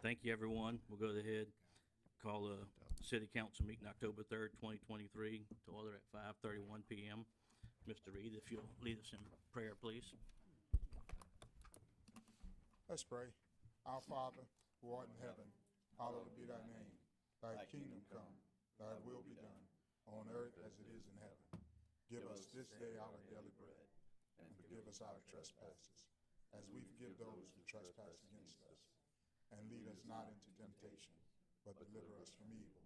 Thank you, everyone. We'll go ahead, call the city council meeting October 3rd, 2023, to order at 5:31 PM. Mr. Reed, if you'll lead us in prayer, please. Let's pray. Our Father, who art in heaven, hallowed be thy name. Thy kingdom come, thy will be done, on earth as it is in heaven. Give us this day our daily bread, and forgive us our trespasses, as we forgive those who trespass against us. And lead us not into temptation, but deliver us from evil.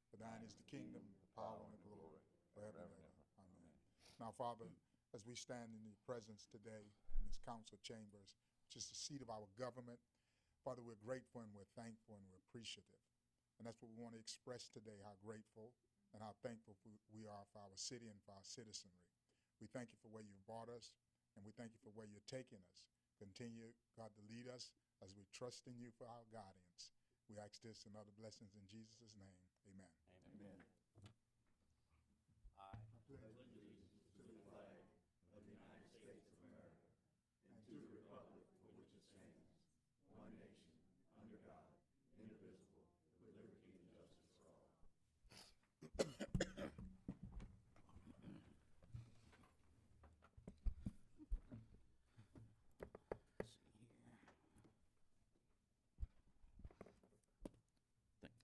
For thine is the kingdom, the power, and the glory, forever and ever. Amen. Now, Father, as we stand in your presence today in this council chambers, which is the seat of our government, Father, we're grateful and we're thankful and we're appreciative. And that's what we want to express today, how grateful and how thankful we are for our city and for our citizenry. We thank you for where you've brought us, and we thank you for where you're taking us. Continue, God, to lead us as we trust in you for our guidance. We ask this and other blessings in Jesus' name. Amen. Amen. I pledge allegiance to the flag of the United States of America and to the republic for which it stands, one nation, under God, indivisible, with liberty and justice for all.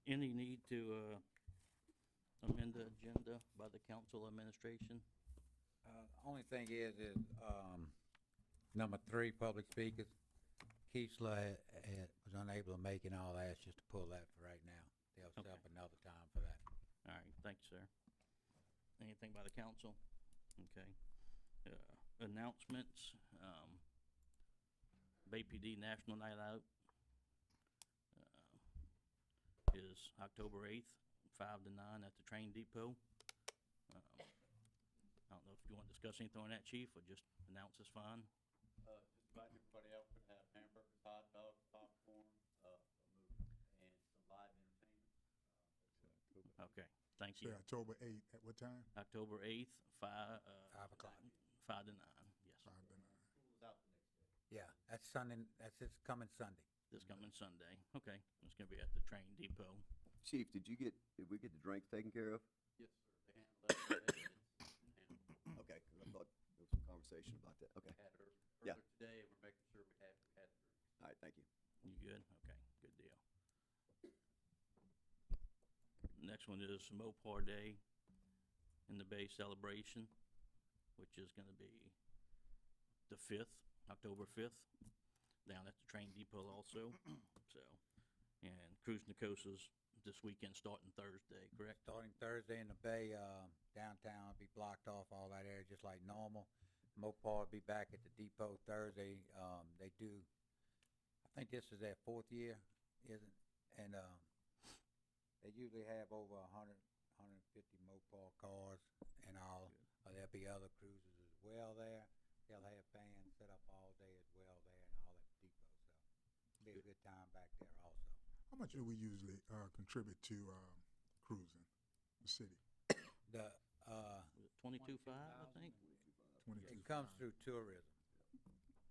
Any need to amend the agenda by the council administration? Only thing is number 3, public speakers. Keesler was unable to make it, and I'll ask just to pull that for right now. They'll set up another time for that. All right, thank you, sir. Anything by the council? Okay. Announcements, Bay PD National Night Out is October 8th, 5 to 9 at the train depot. I don't know if you want to discuss anything on that, Chief, or just announce is fine. Just invite everybody out. We're gonna have hamburgers, hot dogs, popcorn, a movie, and some live entertainment. Okay, thank you. Say October 8th, at what time? October 8th, 5, 5 o'clock. 5 to 9, yes. 5 to 9. School is out the next day. Yeah, that's Sunday. That's this coming Sunday. This coming Sunday. Okay, it's gonna be at the train depot. Chief, did we get the drinks taken care of? Yes, sir. They handled that today. And Okay, 'cause I thought there was some conversation about that. Okay, had her Yeah. earlier today, and we're making sure we had the drinks. all right, thank you. You good? Okay, good deal. Next one is Mopar Day in the Bay celebration, which is gonna be the 5th, October 5th, down at the train depot also. So, and Cruise Nicosa's this weekend starting Thursday, correct? Starting Thursday in the Bay, downtown will be blocked off, all that area just like normal. Mopar will be back at the depot Thursday. They do, I think this is their 4th year, isn't? And they usually have over 100, 150 Mopar cars and all. There'll be other cruisers as well there. They'll have fans set up all day as well there and all at the depot. So it'll be a good time back there also. How much do we usually contribute to cruising, the city? The Was it 22.5, I think? 22. it comes through tourism.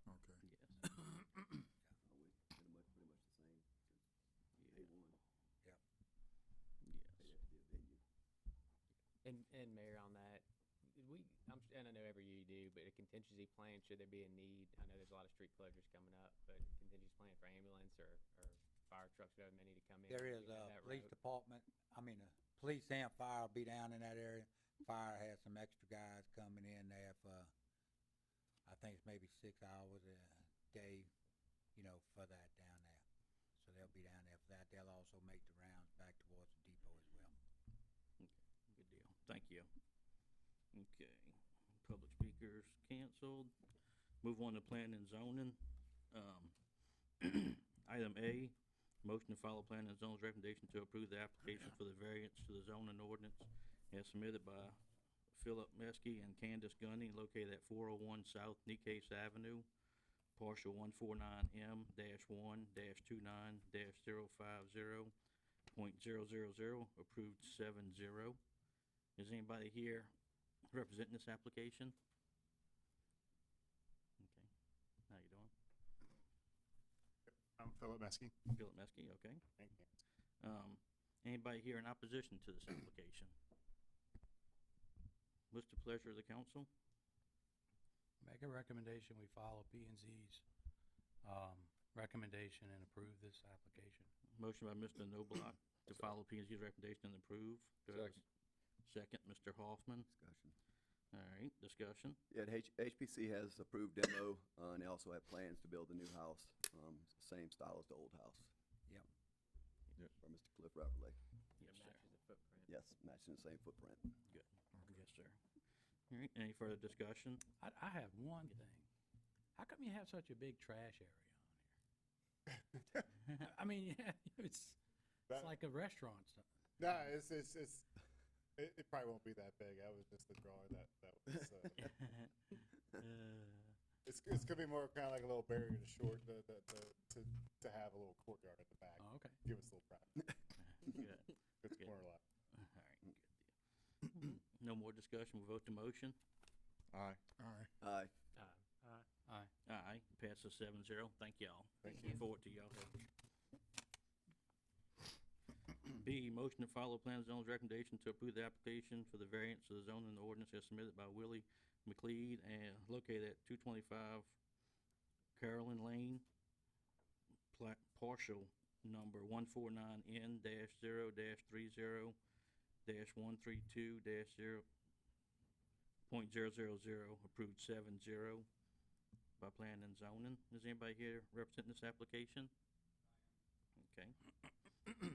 Okay. Yes. Always pretty much the same. Yeah. A1, Yes. they have to be a venue. And Mayor, on that, and I know every year you do, but a contingency plan, should there be a need, I know there's a lot of street closures coming up, but contingency plan for ambulance or fire trucks, whatever may need to come in. There to is get a that police road. department, police and fire will be down in that area. Fire has some extra guys coming in there for, I think it's maybe 6 hours a day, for that down there. So they'll be down there for that. They'll also make the rounds back towards the depot as well. Good deal. Thank you. Okay, public speakers canceled. Move on to planning and zoning. Item A, motion to follow planning and zone's recommendation to approve the application for the variance to the zoning ordinance as submitted by Philip Meskey and Candace Gunny, located at 401 South Nikkei Avenue, partial 149M-1-29-050.000, approved 7-0. Is anybody here representing this application? Okay, how you doing? I'm Philip Meskey. Philip Meskey, okay. Thank you. Anybody here in opposition to this application? What's the pleasure of the council? Make a recommendation, we follow P and Z's, recommendation and approve this application. Motion by Mr. Noblock to follow P and Z's recommendation and approve. Do I have a Second, Mr. Hoffman. Discussion. All right, discussion. Yeah, the HPC has approved demo, and they also have plans to build a new house, same style as the old house. Yep. For Mr. Cliff Rapperley. Yes, It sir. matches the footprint. Yes, matching the same footprint. Good. Yes, sir. All right, any further discussion? I have one thing. How come you have such a big trash area on here? I mean, yeah, it's like a restaurant. No, it probably won't be that big. That was just the drawing that was, it's gonna be more kind of like a little barrier to short, to have a little courtyard at the back. Oh, okay. Give us a little private. Good. It's Good. more a lot. All right, good deal. No more discussion, we'll vote to motion. Aye. Aye. Aye. Aye. Aye, passes 7-0. Thank y'all. Thank Looking forward to y'all. B, motion to follow Plan and Zone's recommendation to approve the application for the variance of the zoning ordinance as submitted by Willie McLeod and located at 225 Carolyn Lane, partial number 149N-0-30-132-0.000, approved 7-0 by Plan and Zoning. Is anybody here representing this application? Okay.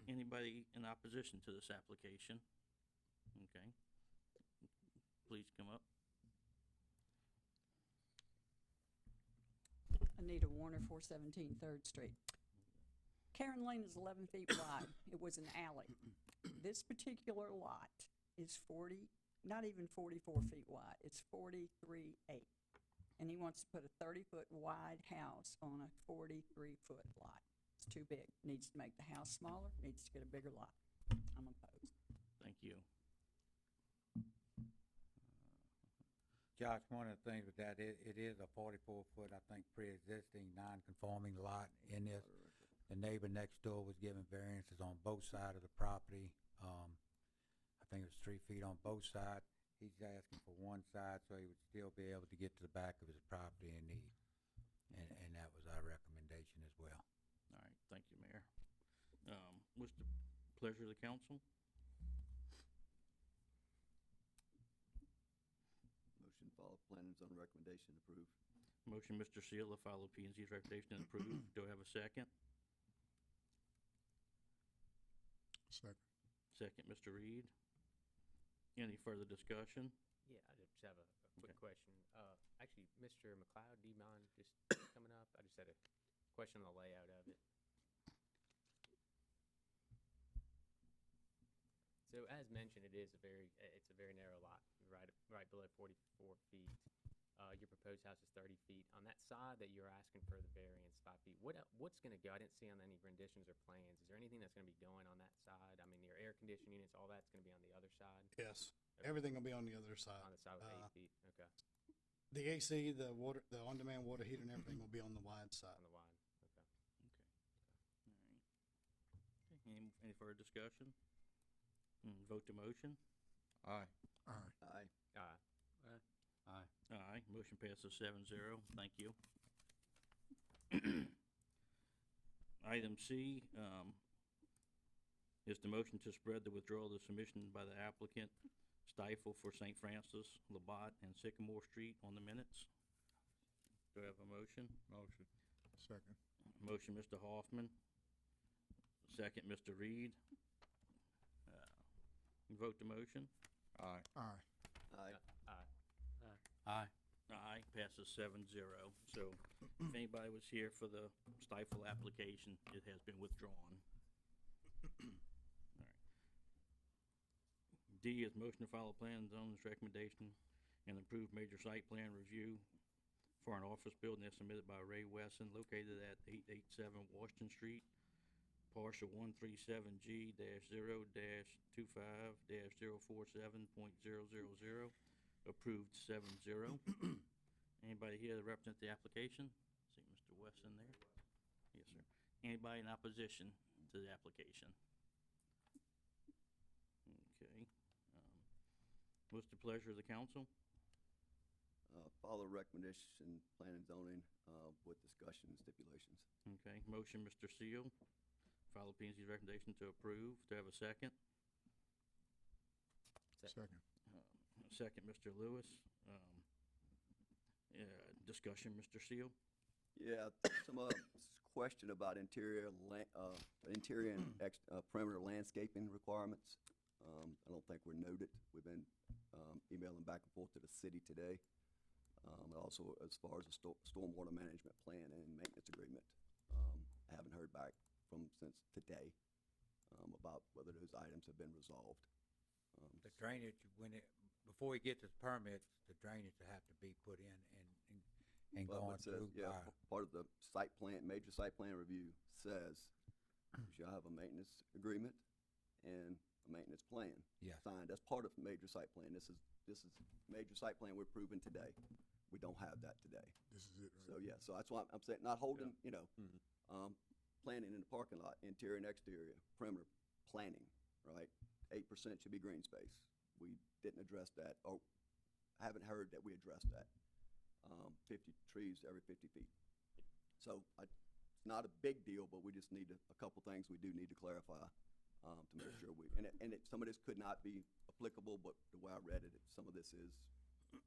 Anybody in opposition to this application? Okay. Please come up. Anita Warner, 417 3rd Street. Karen Lane is 11 feet wide. It was an alley. This particular lot is not even 44 feet wide. It's 43.8. And he wants to put a 30-foot wide house on a 43-foot lot. It's too big. Needs to make the house smaller, needs to get a bigger lot. I'm opposed. Thank you. Josh, one of the things with that, it is a 44-foot, I think, pre-existing, non-conforming lot in this. The neighbor next door was given variances on both sides of the property. I think it was 3 feet on both sides. He's asking for one side so he would still be able to get to the back of his property in need. And that was our recommendation as well. All right, thank you, Mayor. What's the pleasure of the council? Motion follow plan and zone recommendation approved. Motion, Mr. Seal, to follow P and Z's recommendation and approve. Do I have a second? Second. Second, Mr. Reed. Any further discussion? Yeah, I just have a quick Okay. question. Actually, Mr. McLeod, do you mind just coming up? I just had a question on the layout of it. So as mentioned, it's a very narrow lot, right below 44 feet. Your proposed house is 30 feet. On that side that you're asking for the variance, 5 feet, what's gonna go? I didn't see on any renditions or plans. Is there anything that's gonna be going on that side? I mean, your air conditioning units, all that's gonna be on the other side? Yes, everything will be on the other side. On the side with 8 feet, okay, The AC, the water, the on-demand water heater and everything will be on the wide side. on the wide, okay. All right. Any further discussion? Vote to motion? Aye. Aye. Aye. Aye. Aye, motion passes 7-0. Thank you. Item C, is the motion to spread the withdrawal of the submission by the applicant Stifle for St. Francis, Labatt, and Sycamore Street on the minutes. Do I have a motion? Motion. Second. Motion, Mr. Hoffman. Second, Mr. Reed. Vote to motion? Aye. Aye. Aye. Aye. Aye, passes 7-0. So if anybody was here for the Stifle application, it has been withdrawn. All right. D is motion to follow Plan and Zone's recommendation and approve major site plan review for an office building as submitted by Ray Wesson located at 887 Washington Street, parcel 137G-0-25-047.000, approved 7-0. Anybody here to represent the application? See Mr. Wesson there? Yes, sir. Anybody in opposition to the application? Okay. What's the pleasure of the council? Follow recommendation, plan and zoning, with discussion and stipulations. Okay, motion, Mr. Seal. Follow P and Z's recommendation to approve. Do I have a second? Second. Second, Mr. Lewis. Discussion, Mr. Seal? Yeah, some, question about interior and perimeter landscaping requirements. I don't think we're noted. We've been, emailing back and forth to the city today. Also, as far as the stormwater management plan and maintenance agreement, I haven't heard back since today, about whether those items have been resolved. The drainage, before he gets his permits, the drainage will have to be put in and Well, going it says, through. yeah, part of the site plan, major site plan review says you shall have a maintenance agreement and a maintenance plan Yeah. signed. That's part of major site plan. This is major site plan we're approving today. We don't have that today. This is it, So, right? yeah, so that's why I'm saying, not holding, Mhm. planning in the parking lot, interior and exterior, perimeter planning, right? 8% should be green space. We didn't address that, or haven't heard that we addressed that. 50 trees every 50 feet. So it's not a big deal, but we just need a couple things we do need to clarify, to make sure some of this could not be applicable, but the way I read it, some of this is,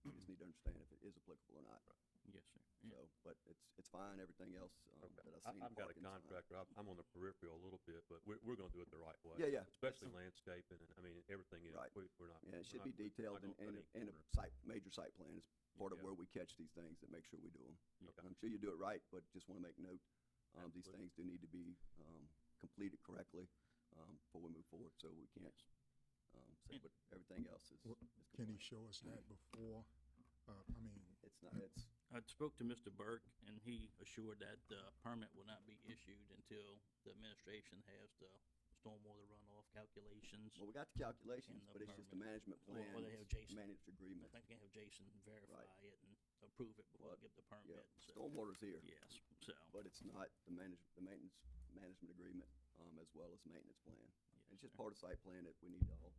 we just need to understand if it is applicable or not. Yes, sir. Yeah. So, but it's fine, everything else, Okay. that I've seen. I've got a parking's fine. contractor, I'm on the peripheral a little bit, but we're gonna do it the right way. Yeah, yeah. Especially landscaping, and, I mean, everything is, Right. we're not. Yeah, it should we're be not- we're detailed not gonna cut in any a corners. major site plan is part of Yeah. where we catch these things and make sure we do them. Yeah. I'm sure you do it right, but just wanna make note, these Absolutely. things do need to be, completed correctly, before we move forward, so we can't, say, but everything else is What- is Can he compliant. show us that before? It's not, it's, I spoke to Mr. Burke, and he assured that the permit will not be issued until the administration has the stormwater runoff calculations. well, we got the calculations, And the but it's just the permit. management Well, plan, they have Jason. managed I agreement. think they have Jason verify Right. it and approve it before Well, they give the Yeah, permit, so. stormwater's here, Yes, so, but it's not the maintenance agreement, as well as maintenance plan. yes, It's just sir. part of site plan that we need to all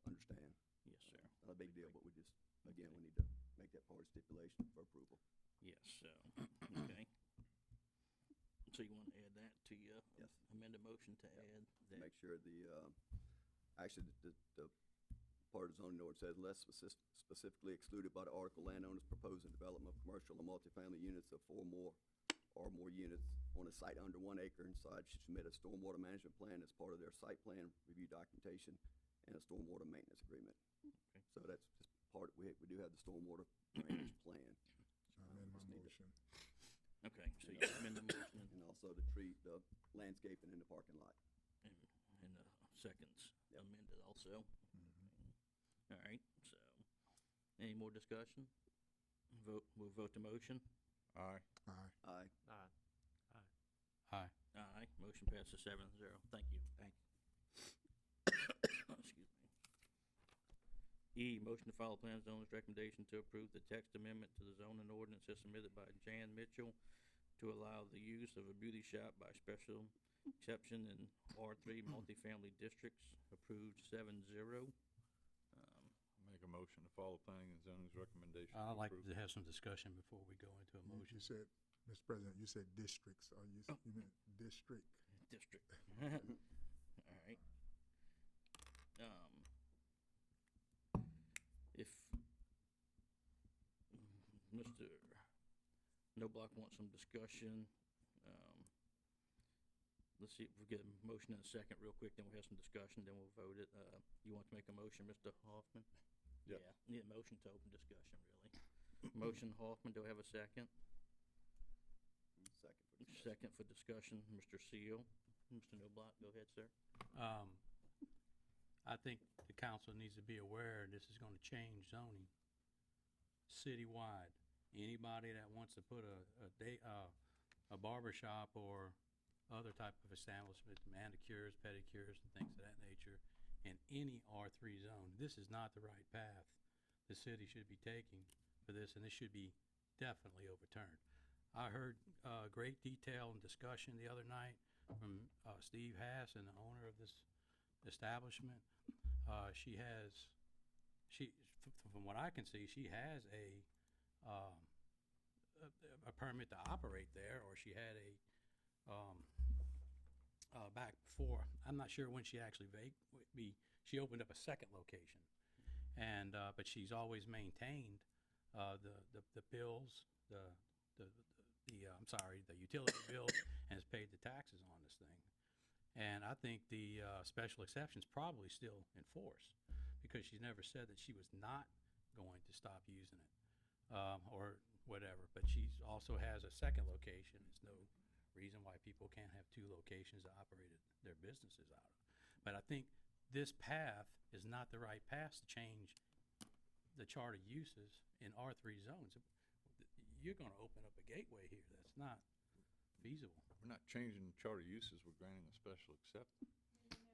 understand. Yes, sir. Not a big deal, but we just, again, we need to make that part of stipulation for approval. Yes, so, okay. So you wanna add that to your Yes. amended motion to add that? Make sure actually, the part of the zoning ordinance says unless specifically excluded by the article, landowners proposing development of commercial or multifamily units of 4 or more units on a site under 1 acre in size should submit a stormwater management plan as part of their site plan review documentation and a stormwater maintenance agreement. Okay. So that's just part, we do have the stormwater drainage plan. So I amend my Just need to- Okay, motion. so you amend the motion And also the landscaping in the parking lot. and the seconds Yep. amended also. Mhm. All right, so, any more discussion? We'll vote the motion. Aye. Aye. Aye. Aye. Aye, motion passes 7-0. Thank you. Thank Excuse me. E, motion to follow plan zone's recommendation to approve the text amendment to the zoning ordinance as submitted by Jan Mitchell to allow the use of a beauty shop by special exception in R3 multifamily districts, approved 7-0. Make a motion to follow planning and zoning's recommendation. I'd like approve. to have some discussion before we go into a motion. You said, Mr. President, you said districts, or you meant district? District. All right. If Mr. Noblock wants some discussion, let's see if we get a motion in a second real quick, then we'll have some discussion, then we'll vote it. You want to make a motion, Mr. Hoffman? Yep. Yeah, need a motion to open discussion, really. Motion Hoffman, do I have a second? Second for discussion. Second for discussion, Mr. Seal. Mr. Noblock, go ahead, sir. I think the council needs to be aware this is gonna change zoning citywide. Anybody that wants to put a barber shop or other type of establishment, manicures, pedicures, and things of that nature, in any R3 zone, this is not the right path the city should be taking for this, and this should be definitely overturned. I heard great detail and discussion the other night from Steve Hass and the owner of this establishment. She has, from what I can see, she has um, a permit to operate there, or she had back before. I'm not sure when she actually she opened up a second location, and but she's always maintained the bills, the utility bills, and has paid the taxes on this thing. And I think the special exception's probably still in force, because she's never said that she was not going to stop using it, or whatever. But she also has a second location. There's no reason why people can't have two locations to operate their businesses out of. But I think this path is not the right path to change the chart of uses in R3 zones. You're gonna open up a gateway here that's not feasible. We're not changing charter uses, we're granting a special exception.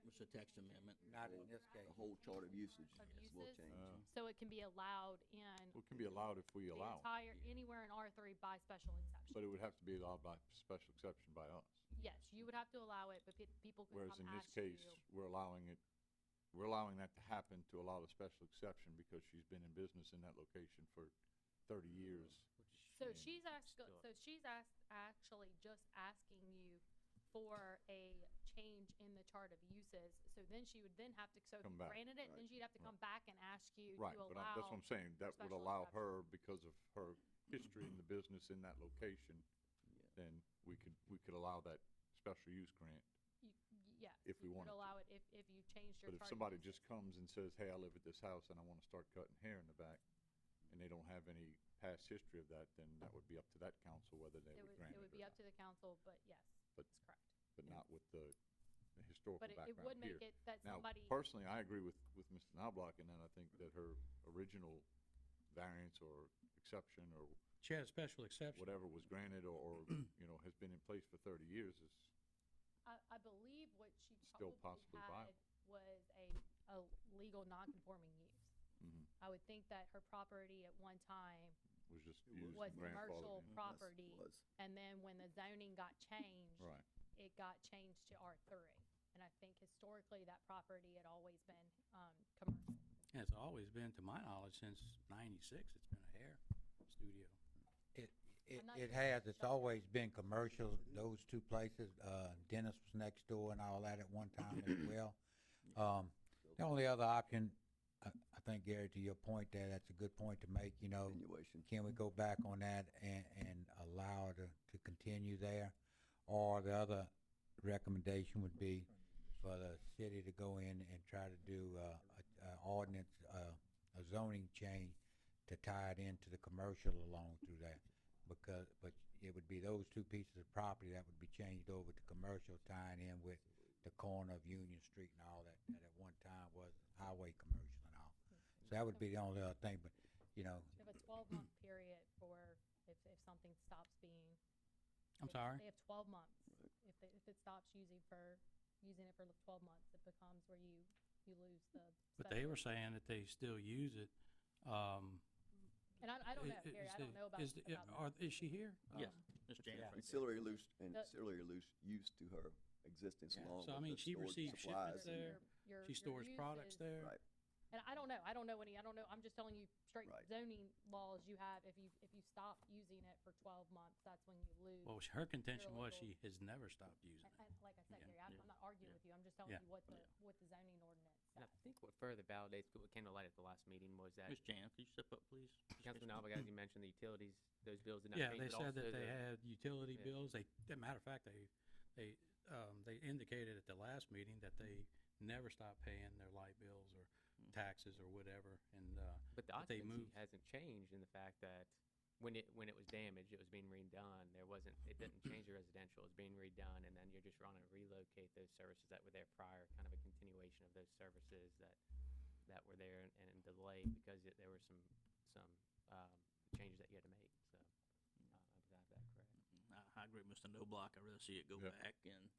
It's a text amendment. Not in this case. The whole chart of usage Of will uses? change. So it can be allowed in It can be allowed if we the allow, it, entire, anywhere in R3 by special exception. but it would have to be allowed by special exception by us. Yes, you would have to allow it, but people can Whereas come in this ask case, you. we're allowing that to happen to allow the special exception because she's been in business in that location for 30 years. So and she's actually just asking you for a change in the chart of uses. So then she would then have to, so if Come you back, granted it, right, then she'd have to come back and ask you Right, to but allow. that's what I'm saying, that would special allow exception. her, because of her history in the business in that location, then we could allow that special use grant. Yes, if we you wanted could to. allow it if you changed your But if chart of somebody uses. just comes and says, hey, I live at this house and I want to start cutting hair in the back, and they don't have any past history of that, then that would be up to that council whether they would grant It it would or be not. up to the council, but yes, But- that's correct. But not with the historical But it background would make here. it that Now, somebody. personally, I agree with Mr. Knobloch in that I think that her original variance or exception or She had a special exception. whatever was granted or has been in place for 30 years is, I believe what she Still probably possibly had viable. was a legal non-conforming use. mhm, I would think that her property at one time was just It used was and grandfathered commercial in. property, Was. and then when the zoning got changed, Right. it got changed to R3. And I think historically that property had always been commercial. And it's always been, to my knowledge, since '96, it's been a hair studio. I'm not It sure. has, it's always been commercial, those two places. Dennis was next door and all that at one time as well. The only other option, I think, Gary, to your point there, that's a good point to make, Continuation. can we go back on that and allow it to continue there? Or the other recommendation would be for the city to go in and try to do a ordinance, a zoning change to tie it into the commercial along through there. But it would be those two pieces of property that would be changed over to commercial, tying in with the corner of Union Street and all that at one time was highway commercial and all. So that would be the only other thing, but, You have a 12-month period for if something stops being. I'm sorry? They have 12 months. If it stops using it for 12 months, it becomes where you lose the. But they special- were saying that they still use it. And I don't know, Gary, I don't know about. Is she here? Yes, Ms. Janet. right there. Ancillary use, The- use to her existence Yeah. along So, I with mean, the she stored receives supplies. shipments there. Your She stores products uses- there. Right. And I don't know I'm just telling you straight Right. zoning laws you have, if you stop using it for 12 months, that's when you lose. Well, her contention was local- she has never stopped using it. And like I said, Yeah. Gary, I'm not arguing with you, I'm just telling Yeah. you what the zoning ordinance And I says. think what further validates what came to light at the last meeting was that Ms. Jan, could you step up, please? Councilman Alvarez, as you mentioned, the utilities, those bills did not Yeah, change. they but said also that they the- had utility Yeah. bills. As a matter of fact, they indicated at the last meeting that they never stopped paying their light bills or taxes or whatever, and, But the but they occupancy moved. hasn't changed in the fact that when it was damaged, it was being redone. It didn't change the residential, it was being redone, and then you're just trying to relocate those services that were there prior, kind of a continuation of those services that were there and delayed because there were some changes that you had to make, so, I have that correct. I agree with Mr. Noblock. I'd rather see it go Yeah. back and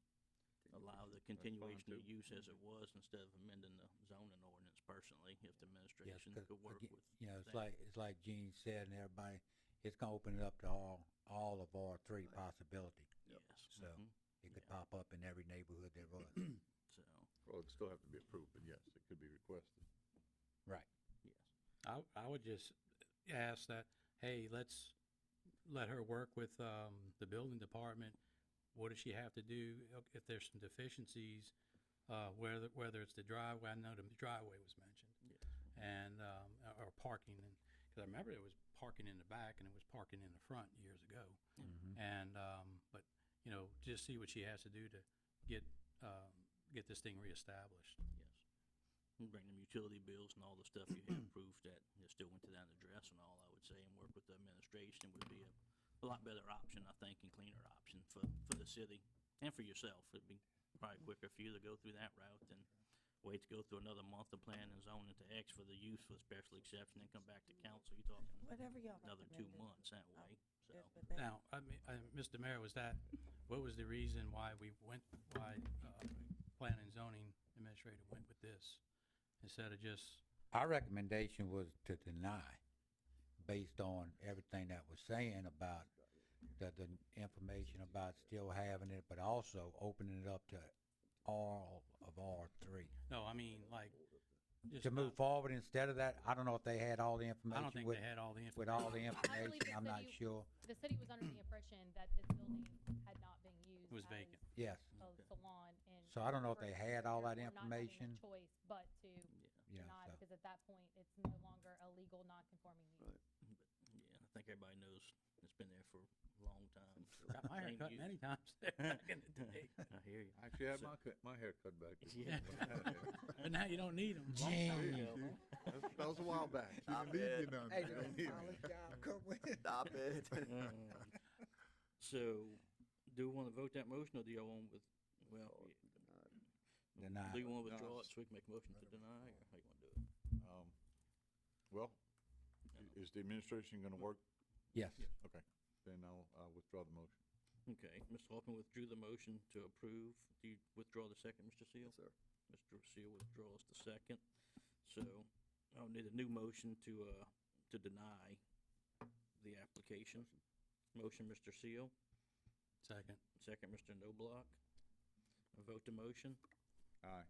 allow the continuation of use as it was instead of amending the zoning ordinance personally, if the yes, administration 'cause could work again, with. it's that. like Gene said, and everybody, it's gonna open it up to all of R3 possibility. Yes. So, mhm. It could pop up in every neighborhood there was. So, Well, it'd still have to be approved, but yes, it could be requested. Right. yes. I would just ask that, hey, let's let her work with, the building department. What does she have to do if there's some deficiencies, whether it's the driveway, I know the driveway was mentioned. And, or parking, and, cause I remember it was parking in the back and it was parking in the front years ago. And, but, you know, just see what she has to do to get this thing reestablished. Yes. And bring them utility bills and all the stuff you have proof that it still went to that address and all, I would say, and work with the administration would be a lot better option, I think, and cleaner option for the city and for yourself. It'd be probably quicker for you to go through that route than wait to go through another month of planning and zoning to X for the use for the special exception, then come back to council. You're talking Whatever y'all another 2 recommend. months that way, so. Good with that. Now, I mean, Mr. Mayor, what was the reason why planning and zoning administrator went with this instead of just, Our recommendation was to deny, based on everything that was saying about the information about still having it, but also opening it up to all of R3. no, I mean, like, just To move not- forward instead of that, I don't know if they had all the I information don't think with, they had all the with information. all the I information, believe the I'm not city- sure. The city was under the impression that this building had not been used. Was as vacant. Yes. A salon and. So I don't know if they for- had all that therefore not having a information. Choice, but to Yeah, deny, so. because at that point, it's no longer a legal non-conforming use. Right. But, yeah, I think everybody knows it's been there for a long time. so Got my hair ain't cut used. many times there back in the day. I hear you. I actually had So- my hair cut back. this Yeah. morning. But now you don't need them. That was a while back. You Stop didn't need it. me none. Hey, You don't need me. Stop it. So, do we wanna vote that motion, or do y'all want with, well, Deny. do you wanna No, withdraw it it's- so we can make a motion to deny, or how you wanna do it? Well, is the administration gonna work? Yes. Okay, then I'll withdraw the motion. Okay, Mr. Hoffman withdrew the motion to approve. Do you withdraw the second, Mr. Seal? Yes, sir. Mr. Seal withdraws the second. So I'll need a new motion to deny the application. Motion, Mr. Seal. Second. Second, Mr. Noblock. A vote to motion. Aye.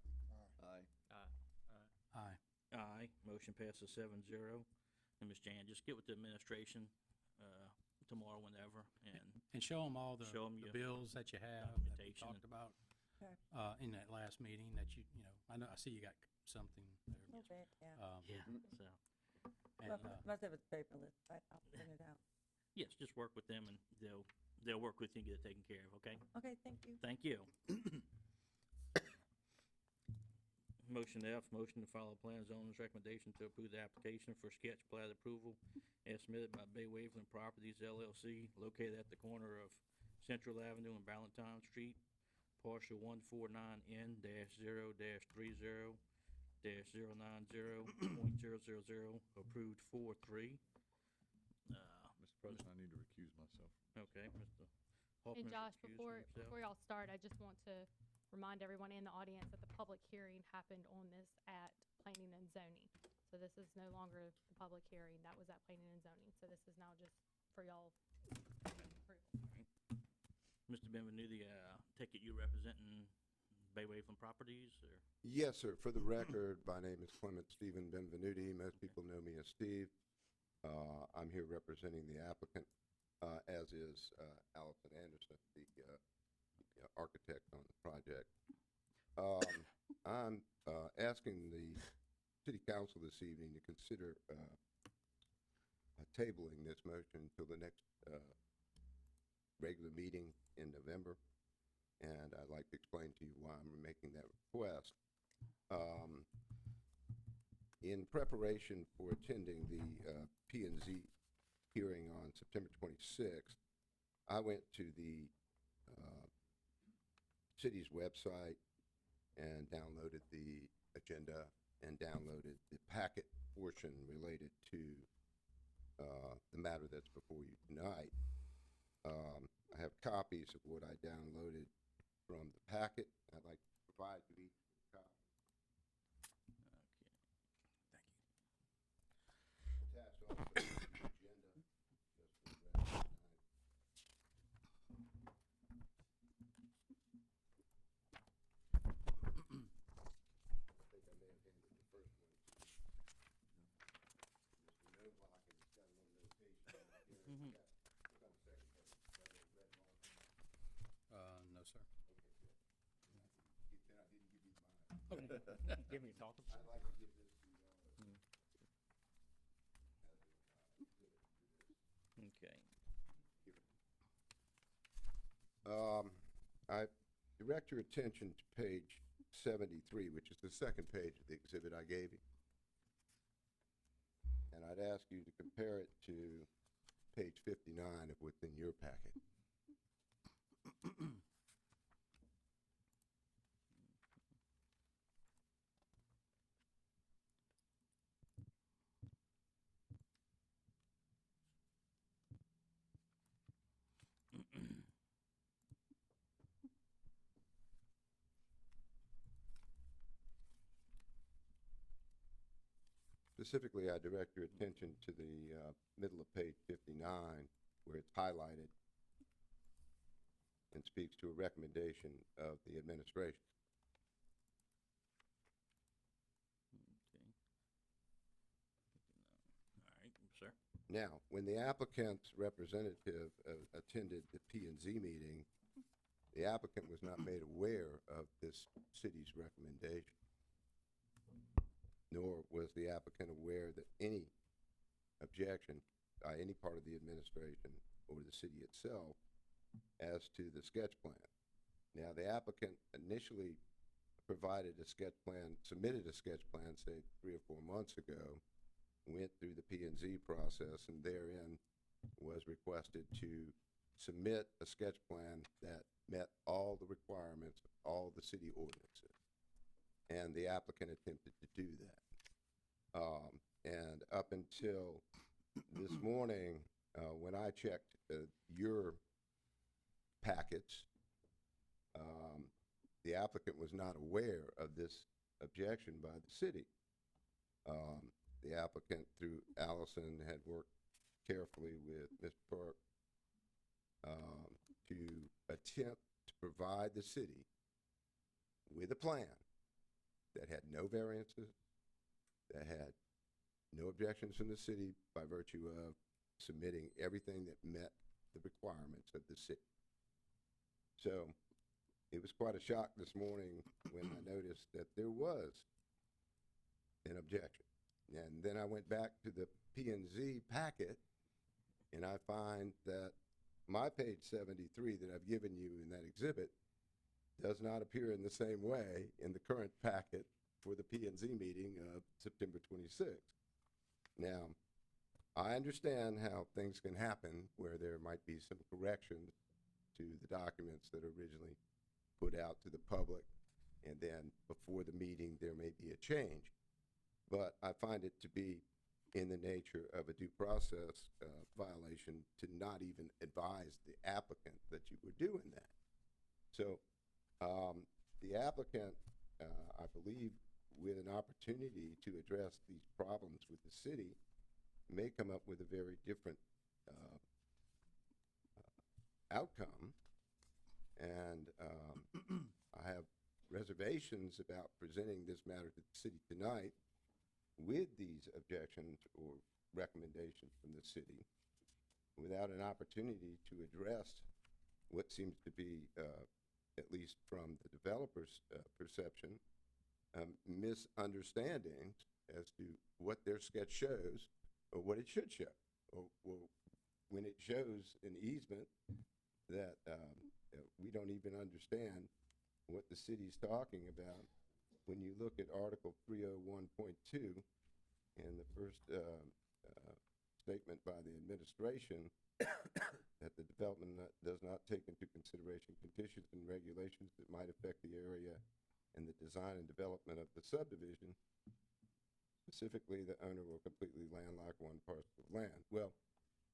Aye. Aye. Aye. Motion passes 7-0. And Ms. Jan, just get with the administration tomorrow, whenever, and And show them all the Show 'em your bills that you have, that we documentation talked about, Okay. in that last meeting that you know, I see you got something A there. little bit, yeah. yeah. So And, Most of it's paperless, but I'll print it out. yes, just work with them, and they'll work with you and get it taken care of. Okay. Okay, thank you. Thank you. Motion F, motion to follow plan and zoning's recommendation to approve the application for sketch plat approval as submitted by Bay Waveland Properties LLC located at the corner of Central Avenue and Valentine Street, parcel 149-0-30-090.000, approved 4-3. Mr. President, I need to recuse myself. Okay, Mr. Hoffman. And Josh, recused before himself. y'all start, I just want to remind everyone in the audience that the public hearing happened on this at planning and zoning. So this is no longer the public hearing, that was at planning and zoning, so this is now just for y'all approval. Mr. Benvenuti, take it you representing Bay Waveland Properties, or? Yes, sir. For the record, my name is Clement Stephen Benvenuti. Most people know me as Steve. I'm here representing the applicant, as is Allison Anderson, the architect on the project. I'm asking the city council this evening to consider tabling this motion until the next regular meeting in November. And I'd like to explain to you why I'm making that request. In preparation for attending the P&Z hearing on September 26th, I went to the city's website and downloaded the agenda and downloaded the packet portion related to the matter that's before you tonight. I have copies of what I downloaded from the packet. I'd like to provide you each with a copy. Attached also to the agenda, just for the record tonight. Give me a talking. I'd like to give this to you all. Okay. I direct your attention to page 73, which is the second page of the exhibit I gave you. And I'd ask you to compare it to page 59 of what's in your packet. Specifically, I direct your attention to the middle of page 59, where it's highlighted and speaks to a recommendation of the administration. Okay. All right, sir. Now, when the applicant's representative attended the P&Z meeting, the applicant was not made aware of this city's recommendation, nor was the applicant aware that any objection by any part of the administration or the city itself as to the sketch plan. Now, the applicant initially provided a sketch plan, submitted a sketch plan, say 3 or 4 months ago, went through the P&Z process, and therein was requested to submit a sketch plan that met all the requirements of all the city ordinances. And the applicant attempted to do that. And up until this morning, when I checked your packets, the applicant was not aware of this objection by the city. The applicant, through Allison, had worked carefully with Mr. Park to attempt to provide the city with a plan that had no variances, that had no objections from the city by virtue of submitting everything that met the requirements of the city. So it was quite a shock this morning when I noticed that there was an objection. And then I went back to the P&Z packet, and I find that my page 73 that I've given you in that exhibit does not appear in the same way in the current packet for the P&Z meeting of September 26th. Now, I understand how things can happen where there might be some corrections to the documents that are originally put out to the public, and then before the meeting there may be a change. But I find it to be in the nature of a due process violation to not even advise the applicant that you were doing that. So the applicant, I believe, with an opportunity to address these problems with the city, may come up with a very different outcome. And I have reservations about presenting this matter to the city tonight with these objections or recommendations from the city without an opportunity to address what seems to be, at least from the developer's perception, misunderstandings as to what their sketch shows or what it should show. Or when it shows an easement that we don't even understand what the city's talking about. When you look at Article 301.2 and the first statement by the administration that the development does not take into consideration conditions and regulations that might affect the area and the design and development of the subdivision, specifically the owner will completely landlock one parcel of land. Well,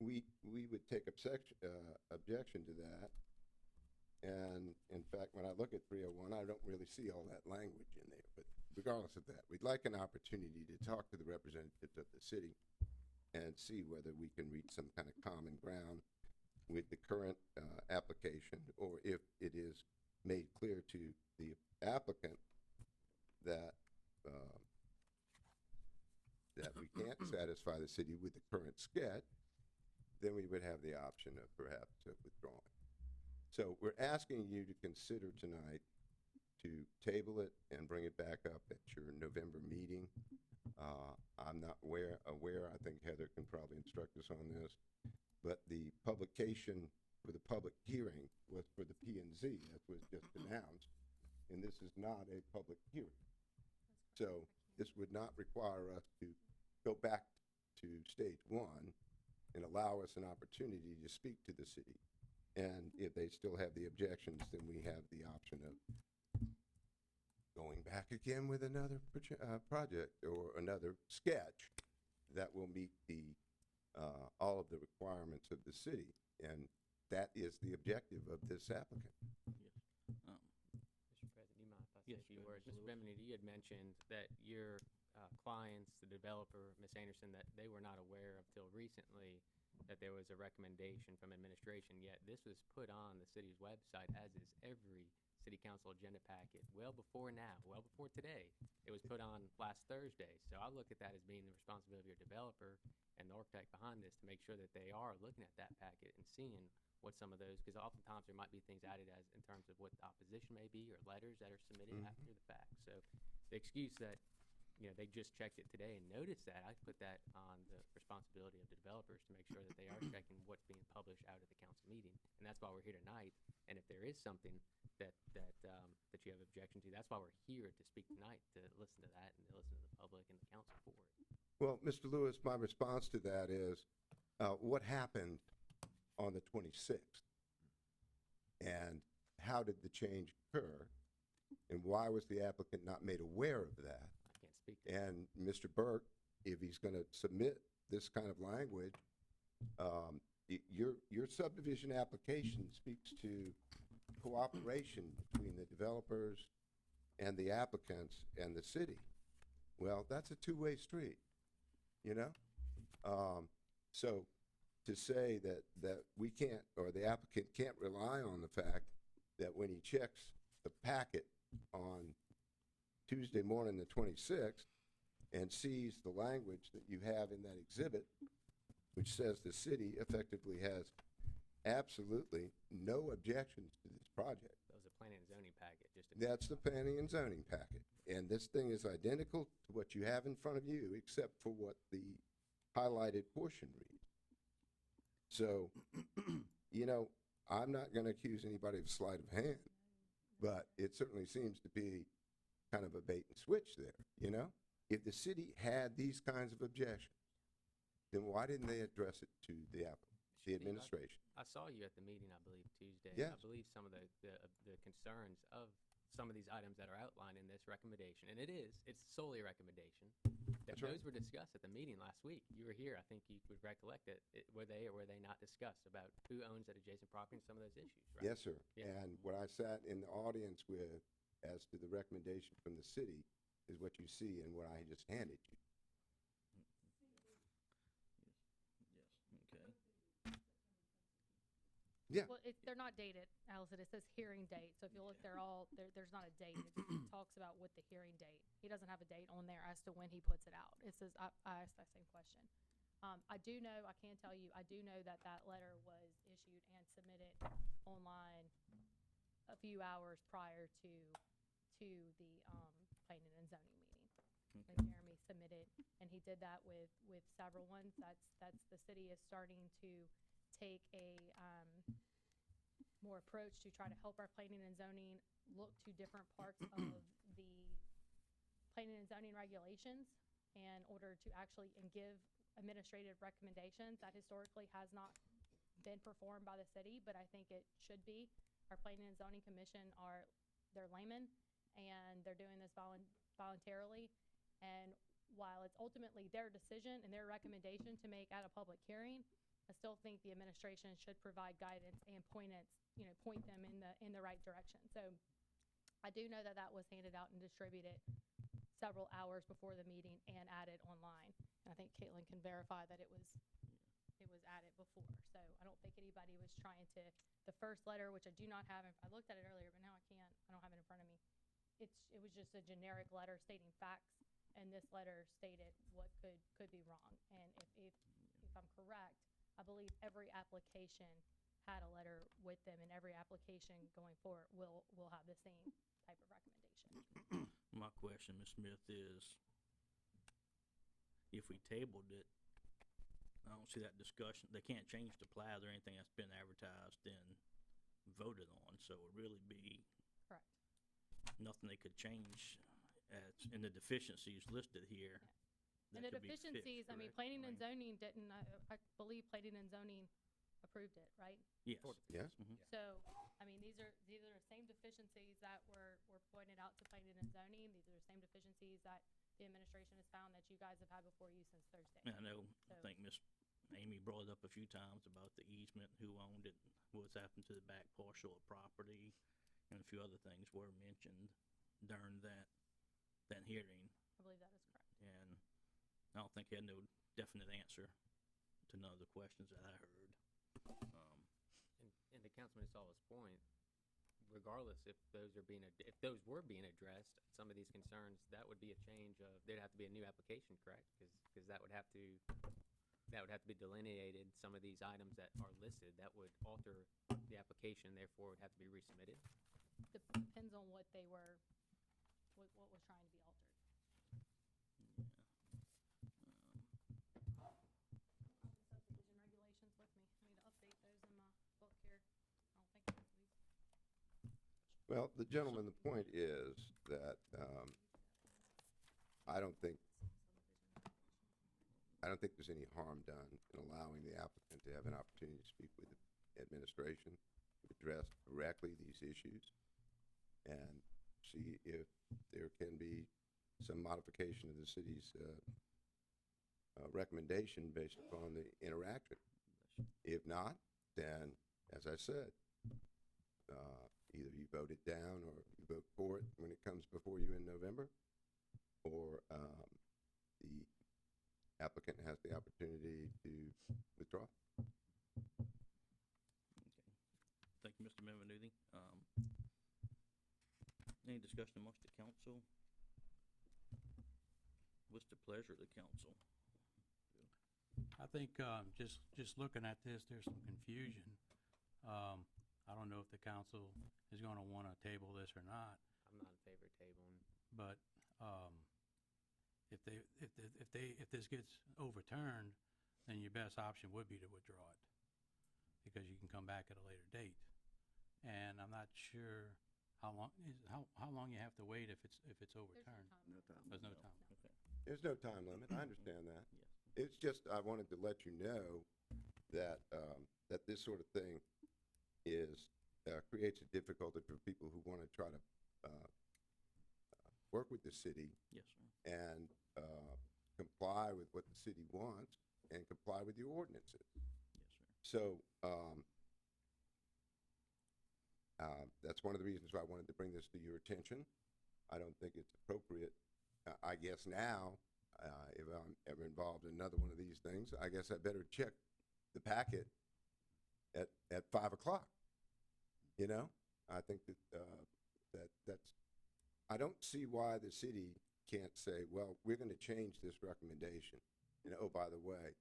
we would take objection to that. And in fact, when I look at 301, I don't really see all that language in there. But regardless of that, we'd like an opportunity to talk to the representatives of the city and see whether we can reach some kind of common ground with the current application, or if it is made clear to the applicant that that we can't satisfy the city with the current sketch, then we would have the option of perhaps withdrawing. So we're asking you to consider tonight to table it and bring it back up at your November meeting. I'm not aware, I think Heather can probably instruct us on this, but the publication for the public hearing was for the P and Z, that was just announced, and this is not a public hearing. So this would not require us to go back to stage one and allow us an opportunity to speak to the city. And if they still have the objections, then we have the option of going back again with another project or another sketch that will meet the, all of the requirements of the city. And that is the objective of this applicant. Mr. President, do you mind if I say Yes, a few go ahead, words? Mr. Bimini, you had mentioned that your clients, the developer, Ms. Anderson, that they were not aware of till recently that there was a recommendation from administration, yet this was put on the city's website, as is every city council agenda packet, well before now, well before today. It was put on last Thursday. So I look at that as being the responsibility of your developer and the architect behind this to make sure that they are looking at that packet and seeing what some of those, because oftentimes there might be things added as in terms of what the opposition may be or letters that are submitted after the fact. So the excuse that, you know, they just checked it today and noticed that, I put that on the responsibility of the developers to make sure that they are checking what's being published out at the council meeting. And that's why we're here tonight. And if there is something that you have objection to, that's why we're here to speak tonight, to listen to that and to listen to the public and the council for it. Well, Mr. Lewis, my response to that is, what happened on the 26th? And how did the change occur? And why was the applicant not made aware of that? I can't speak to that. And Mr. Burke, if he's gonna submit this kind of language, your subdivision application speaks to cooperation between the developers and the applicants and the city. Well, that's a two-way street, you know? So to say that we can't, or the applicant can't rely on the fact that when he checks the packet on Tuesday morning, the 26th, and sees the language that you have in that exhibit, which says the city effectively has absolutely no objections to this project. That was a planning and zoning packet, just to. That's the planning and zoning packet. And this thing is identical to what you have in front of you, except for what the highlighted portion reads. So, you know, I'm not gonna accuse anybody of sleight of hand, but it certainly seems to be kind of a bait and switch there, you know? If the city had these kinds of objections, then why didn't they address it to the applicant, the administration? I saw you at the meeting, I believe, Tuesday. Yes. I believe some of the concerns of some of these items that are outlined in this recommendation, and it's solely a recommendation. That That's right. those were discussed at the meeting last week. You were here, I think you would recollect it. Were they or were they not discussed about who owns that adjacent property and some of those issues, right? Yes, sir. Yeah. And what I sat in the audience with as to the recommendation from the city is what you see and what I just handed you. Yes, okay. Yeah. Well, they're not dated, Allison. It says hearing date. So if you look, there's not a date. It just talks about what the hearing date. He doesn't have a date on there as to when he puts it out. It says, I asked that same question. I do know, I can tell you, I do know that that letter was issued and submitted online a few hours prior to the planning and zoning meeting. And Jeremy submitted, and he did that with several ones. That's the city is starting to take a more approach to try to help our planning and zoning look to different parts of the planning and zoning regulations in order to actually and give administrative recommendations. That historically has not been performed by the city, but I think it should be. Our planning and zoning commission they're laymen, and they're doing this voluntarily. And while it's ultimately their decision and their recommendation to make at a public hearing, I still think the administration should provide guidance and point them in the right direction. So I do know that was handed out and distributed several hours before the meeting and added online. And I think Caitlin can verify that it was added before. So I don't think anybody was trying to, the first letter, which I do not have, I looked at it earlier, but now I don't have it in front of me. It was just a generic letter stating facts, and this letter stated what could be wrong. And if I'm correct, I believe every application had a letter with them, and every application going forward will have the same type of recommendation. My question, Ms. Smith, is if we tabled it, I don't see that discussion. They can't change the plat or anything that's been advertised and voted on, so it would really be Correct. nothing they could change in the deficiencies listed here. And that the could be fixed, deficiencies, I mean, correct? planning and zoning didn't, I believe planning and zoning approved it, right? Yes. Yes? Mhm. So, I mean, these are the same deficiencies that were pointed out to planning and zoning. These are the same deficiencies that the administration has found that you guys have had before you since Thursday. And I know, I So- think Miss Amy brought it up a few times about the easement, who owned it, what's happened to the back partial of property, and a few other things were mentioned during that hearing. I believe that is correct. And I don't think he had no definite answer to none of the questions that I heard. And to Councilman Salas' point, regardless if those if those were being addressed, some of these concerns, that would be a change of, there'd have to be a new application, correct? Because that would have to be delineated, some of these items that are listed, that would alter the application, therefore would have to be resubmitted. Depends on what they were, what was trying to be altered. Subdivision regulations with me. I need to update those in my book here. I don't think these. Well, the gentleman, the point is that, I don't think there's any harm done in allowing the applicant to have an opportunity to speak with the administration, address directly these issues, and see if there can be some modification of the city's, recommendation based upon the interaction. If not, then, as I said, either you vote it down or you vote for it when it comes before you in November, or the applicant has the opportunity to withdraw. Thank you, Mr. Benvenuti. Any discussion amongst the council? What's the pleasure of the council? I think, just looking at this, there's some confusion. I don't know if the council is gonna wanna table this or not, I'm not in favor of tabling. but, if this gets overturned, then your best option would be to withdraw it, because you can come back at a later date. And I'm not sure how long you have to wait if it's overturned. No time. There's no time. Okay. There's no time limit, I understand that. Yes. It's just, I wanted to let you know that, that this sort of thing creates a difficulty for people who want to try to work with the city Yes, sir. and comply with what the city wants and comply with your ordinances. Yes, sir. So, that's one of the reasons why I wanted to bring this to your attention. I don't think it's appropriate. I guess now, if I'm ever involved in another one of these things, I guess I better check the packet at 5 o'clock. You know, I think that's, I don't see why the city can't say, well, we're gonna change this recommendation. And oh, by the way,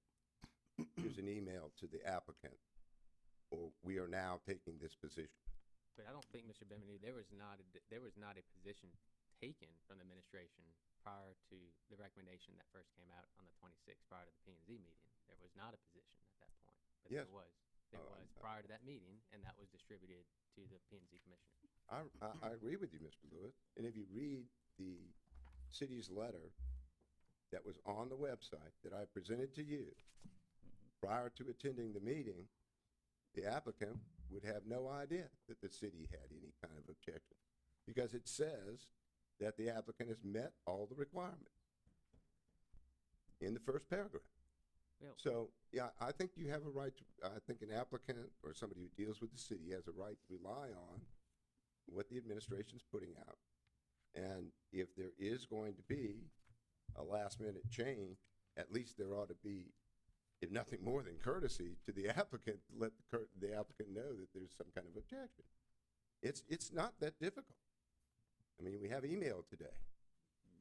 here's an email to the applicant, or we are now taking this position. But I don't think, Mr. Benvenuti, there was not a position taken from the administration prior to the recommendation that first came out on the 26th, prior to the P and Z meeting. There was not a position at that point, but Yes. there was. There was prior to that meeting, and that was distributed to the P and Z commissioners. I agree with you, Mr. Lewis. And if you read the city's letter that was on the website that I presented to you prior to attending the meeting, the applicant would have no idea that the city had any kind of objection, because it says that the applicant has met all the requirements in the first paragraph. Well, So, yeah, I think you have a right to, I think an applicant or somebody who deals with the city has a right to rely on what the administration's putting out. And if there is going to be a last-minute change, at least there ought to be, if nothing more than courtesy to the applicant, to let the applicant know that there's some kind of objection. It's not that difficult. I mean, we have email today.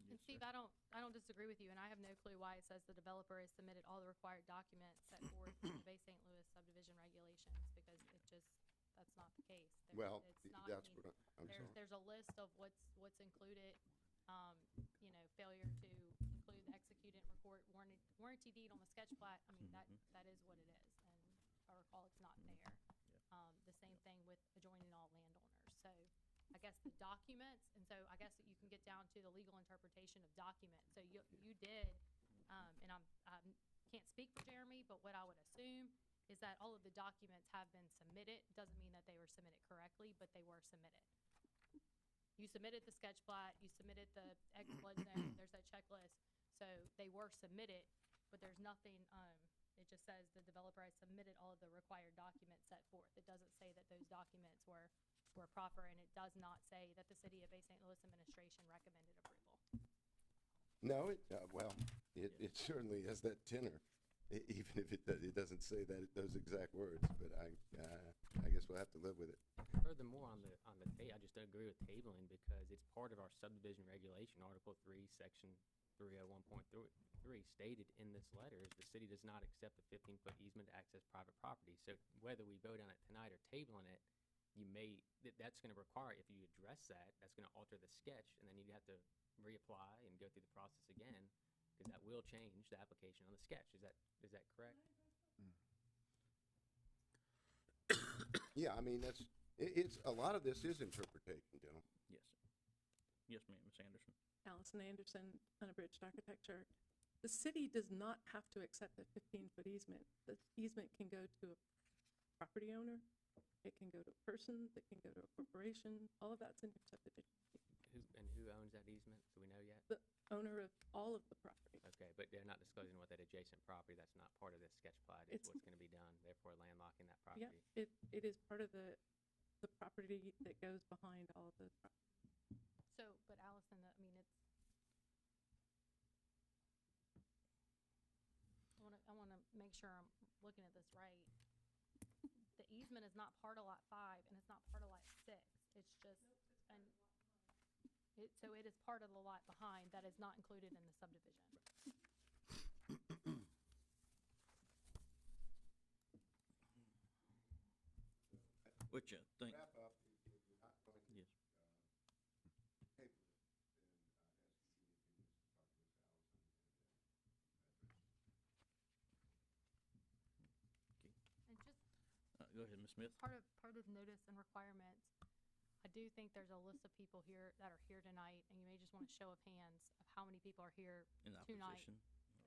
And Steve, I don't disagree with you, and I have no clue why it says the developer has submitted all the required documents set forth in the Bay St. Louis subdivision regulations, because it just, that's not the case. Well, It's not, that's I mean, what I'm sorry. there's a list of what's included, you know, failure to include the executed record warranty deed on the sketch plat. I mean, that is what it is, and if I recall, it's not there. The same thing with adjoining all landowners. So I guess the documents, and so I guess that you can get down to the legal interpretation of documents. So you did, and I can't speak for Jeremy, but what I would assume is that all of the documents have been submitted. Doesn't mean that they were submitted correctly, but they were submitted. You submitted the sketch plat, you submitted the flood zone, there's that checklist. So they were submitted, but there's nothing, it just says the developer has submitted all of the required documents set forth. It doesn't say that those documents were proper, and it does not say that the City of Bay St. Louis administration recommended approval. No, it certainly has that tenor, even if it doesn't say those exact words, but I guess we'll have to live with it. Furthermore, on the I just don't agree with tabling, because it's part of our subdivision regulation, Article 3, Section 301.3 stated in this letter is the city does not accept a 15-foot easement to access private property. So whether we vote on it tonight or tabling it, that's going to require, if you address that, that's going to alter the sketch, and then you have to reapply and go through the process again, because that will change the application on the sketch. Is that correct? Yeah, I mean, it's a lot of this is interpretation, gentlemen. Yes. Yes, ma'am, Ms. Anderson. Allison Anderson, Unabridged Architecture. The city does not have to accept a 15-foot easement. The easement can go to a property owner, it can go to a person, it can go to a corporation. All of that's in your subdivision. Who owns that easement? Do we know yet? The owner of all of the property. Okay, but they're not disclosing what that adjacent property, that's not part of this sketch plat, is what's going to be done, therefore landlocking that property. Yeah, it is part of the property that goes behind all of the property. So, but Allison, I mean, I wanna make sure I'm looking at this right. The easement is not part of lot 5, and it's not part of lot 6. It's just, so it is part of the lot behind that is not included in the subdivision. Which I think, Wrap up, if you're not going to, yes. table it, then I'd ask you to continue to talk to Ms. Allison. And just Go ahead, Ms. Smith. part of notice and requirements, I do think there's a list of people here that are here tonight, and you may just want a show of hands of how many people are here In tonight. opposition.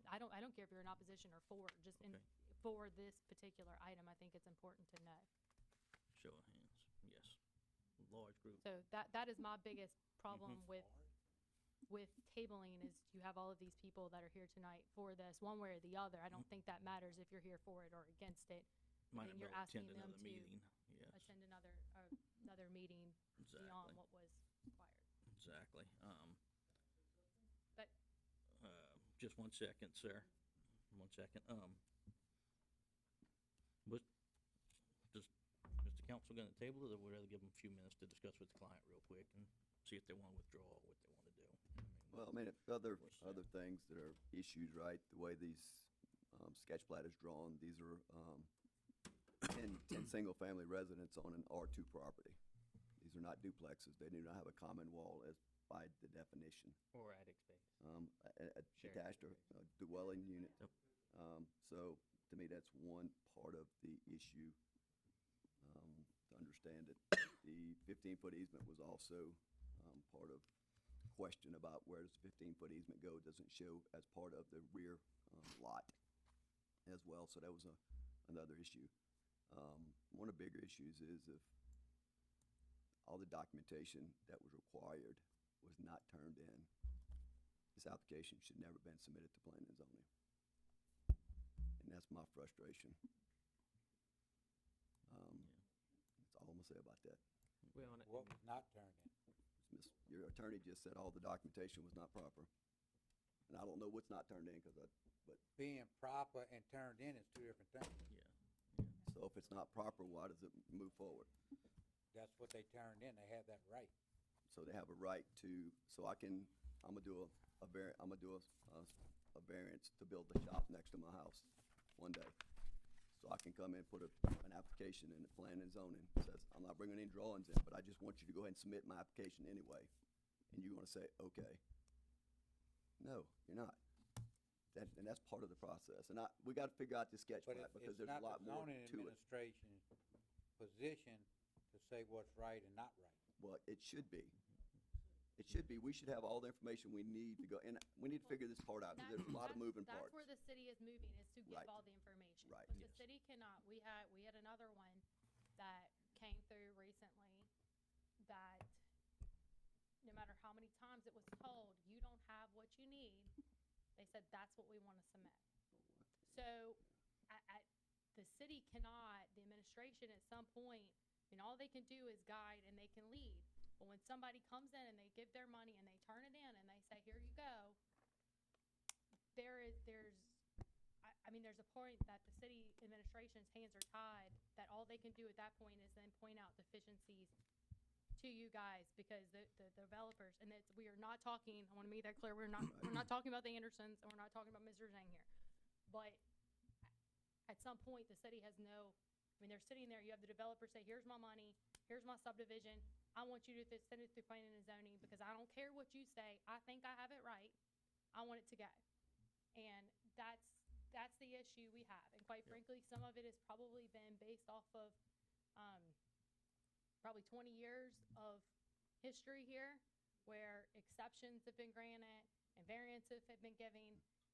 I don't care if you're in opposition or for, just Okay. for this particular item, I think it's important to know. Show of hands, yes. Large group. So that is my biggest problem with tabling, is you have all of these people that are here tonight for this, one way or the other. I don't think that matters if you're here for it or against it. Might then not you're be able to asking attend them another to meeting, yes, attend another meeting beyond exactly, what was required. exactly. But Just 1 second, sir. 1 second. Does Mr. Council gonna table it, or would rather give them a few minutes to discuss with the client real quick and see if they wanna withdraw or what they wanna do? Well, I mean, other What's that? things that are issues, right, the way these sketch plat is drawn, these are 10 single-family residents on an R2 property. These are not duplexes. They do not have a common wall as by the definition. Or attic space. A Shared detached or dwelling unit. Yep. So to me, that's one part of the issue, to understand it. The 15-foot easement was also part of question about where does the 15-foot easement go. It doesn't show as part of the rear lot as well, so that was another issue. One of the bigger issues is if all the documentation that was required was not turned in, this application should never have been submitted to planning and zoning. And that's my frustration. That's all I'm gonna say about that. Well, and What was not turned in? Your attorney just said all the documentation was not proper. And I don't know what's not turned in, but, Being proper and turned in is two different things. so if it's not proper, why does it move forward? That's what they turned in, they have that right. So they have a right to, I'm gonna do I'm gonna do a variance to build the shop next to my house one day. So I can come in, put an application in the plan and zoning, says, I'm not bringing any drawings in, but I just want you to go ahead and submit my application anyway. And you're gonna say, okay. No, you're not. And that's part of the process. And we gotta figure out this sketch But map because it's there's a not lot the more zoning to it. administration's position to say what's right and not right. Well, it should be. It should be. We should have all the information we need to go, and we need to figure this part out, because there's a lot of moving parts. That's where the city is moving, is to give Right. all the information. Right. But the city cannot, we had another one that came through recently that no matter how many times it was told, you don't have what you need, they said, that's what we wanna submit. So, the city cannot, the administration at some point, all they can do is guide and they can lead. But when somebody comes in and they give their money and they turn it in and they say, here you go, there's a point that the city administration's hands are tied, that all they can do at that point is then point out deficiencies to you guys, because the developers, and we are not talking, I wanna make that clear, we're not talking about the Andersons, and we're not talking about Mr. Zhang here. But at some point, the city has they're sitting there, you have the developer say, here's my money, here's my subdivision, I want you to send it through planning and zoning, because I don't care what you say, I think I have it right, I want it to go. And that's the issue we have, and quite frankly, some of it has probably been based off of, probably 20 years of history here, where exceptions have been granted, and variances have been given,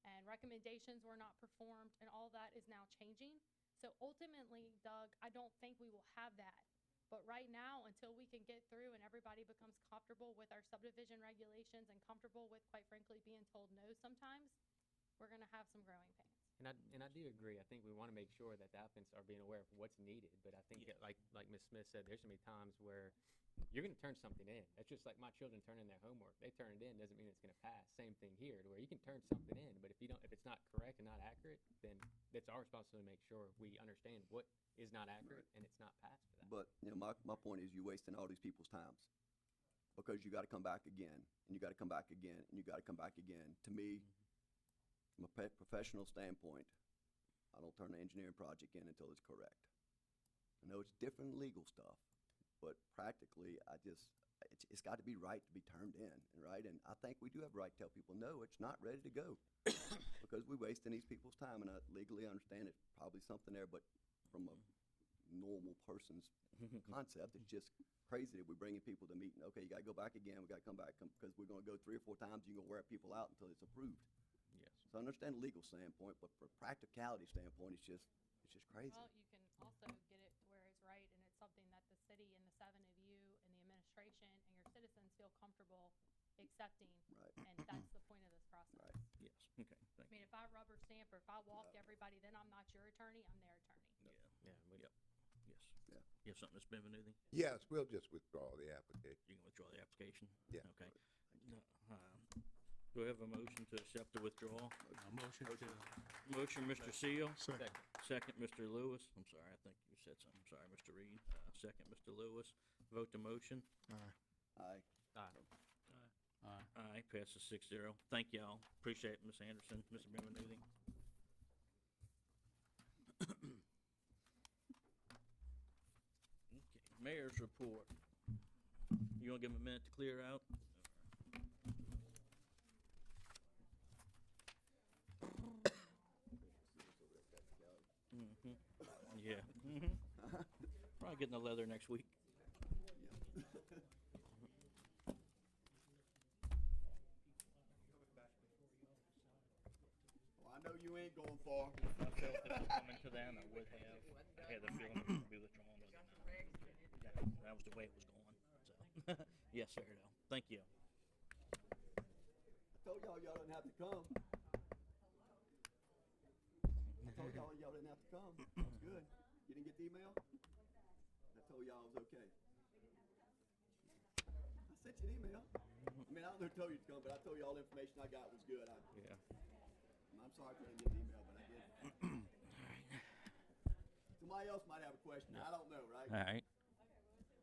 and recommendations were not performed, and all that is now changing. So ultimately, Doug, I don't think we will have that. But right now, until we can get through and everybody becomes comfortable with our subdivision regulations and comfortable with, quite frankly, being told no sometimes, we're gonna have some growing pains. And I do agree. I think we want to make sure that the applicants are being aware of what's needed. But I think that, like Ms. Smith said, there's gonna be times where you're gonna turn something in. That's just like my children turning their homework. They turn it in, doesn't mean it's gonna pass. Same thing here, to where you can turn something in, but if it's not correct and not accurate, then it's our responsibility to make sure we understand what is not accurate and it's not passed for that. But, my point is, you're wasting all these people's times. Because you gotta come back again, and you gotta come back again, and you gotta come back again. To me, from a professional standpoint, I don't turn an engineering project in until it's correct. I know it's different legal stuff, but practically, it's gotta be right to be turned in, right? And I think we do have a right to tell people, no, it's not ready to go. Because we're wasting these people's time, and I legally understand it's probably something there, but from a normal person's concept, it's just crazy that we're bringing people to meeting. Okay, you gotta go back again, we gotta come back, because we're gonna go 3 or 4 times, you're gonna wear people out until it's approved. Yes. So I understand the legal standpoint, but for a practicality standpoint, it's just crazy. Well, you can also get it to where it's right, and it's something that the city and the 7 of you and the administration and your citizens feel comfortable accepting. Right. And that's the point of this process. Right. Yes, okay, thank you. If I rubber stamp or if I walk everybody, then I'm not your attorney, I'm their attorney. Yeah, yep, yes. Yeah. You have something, Ms. Benvenuti? Yes, we'll just withdraw the application. You can withdraw the application? Yeah. Okay. Do we have a motion to accept the withdrawal? Motion to. Motion, Mr. Seal. Second. Second, Mr. Lewis. I'm sorry, I think you said something. I'm sorry, Mr. Reed. Second, Mr. Lewis. Vote the motion. Aye. Aye, passes 6-0. Thank y'all. Appreciate it, Ms. Anderson, Mr. Benvenuti. Okay, mayor's report. You wanna give him a minute to clear out? Yeah. Probably getting the leather next week. Well, I know you ain't going far. If I felt this was coming to them, I would have. I had the feeling it would be withdrawn, but that was the way it was going, so. Yes, sir, though. Thank you. I told y'all didn't have to come. I told y'all didn't have to come. That's good. You didn't get the email? I told y'all it was okay. I sent you an email. I mean, I don't know who told you to come, but I told you all the information I got was good. Yeah. I'm sorry if I didn't get the email, but I did. Somebody else might have a question. I don't know, right? All right.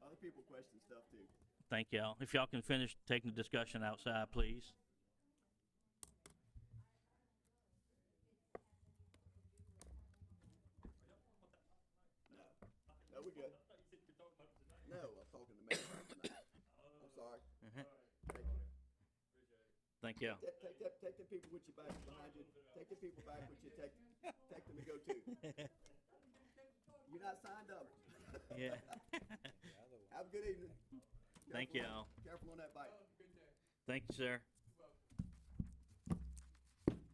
Other people question stuff too. Thank y'all. If y'all can finish taking the discussion outside, please. Thank y'all. Take the people with you back behind you. Take the people back with you. Take them to go too. You're not signed up. Yeah. Have a good evening. Thank y'all. Careful on that bike. Thank you, sir.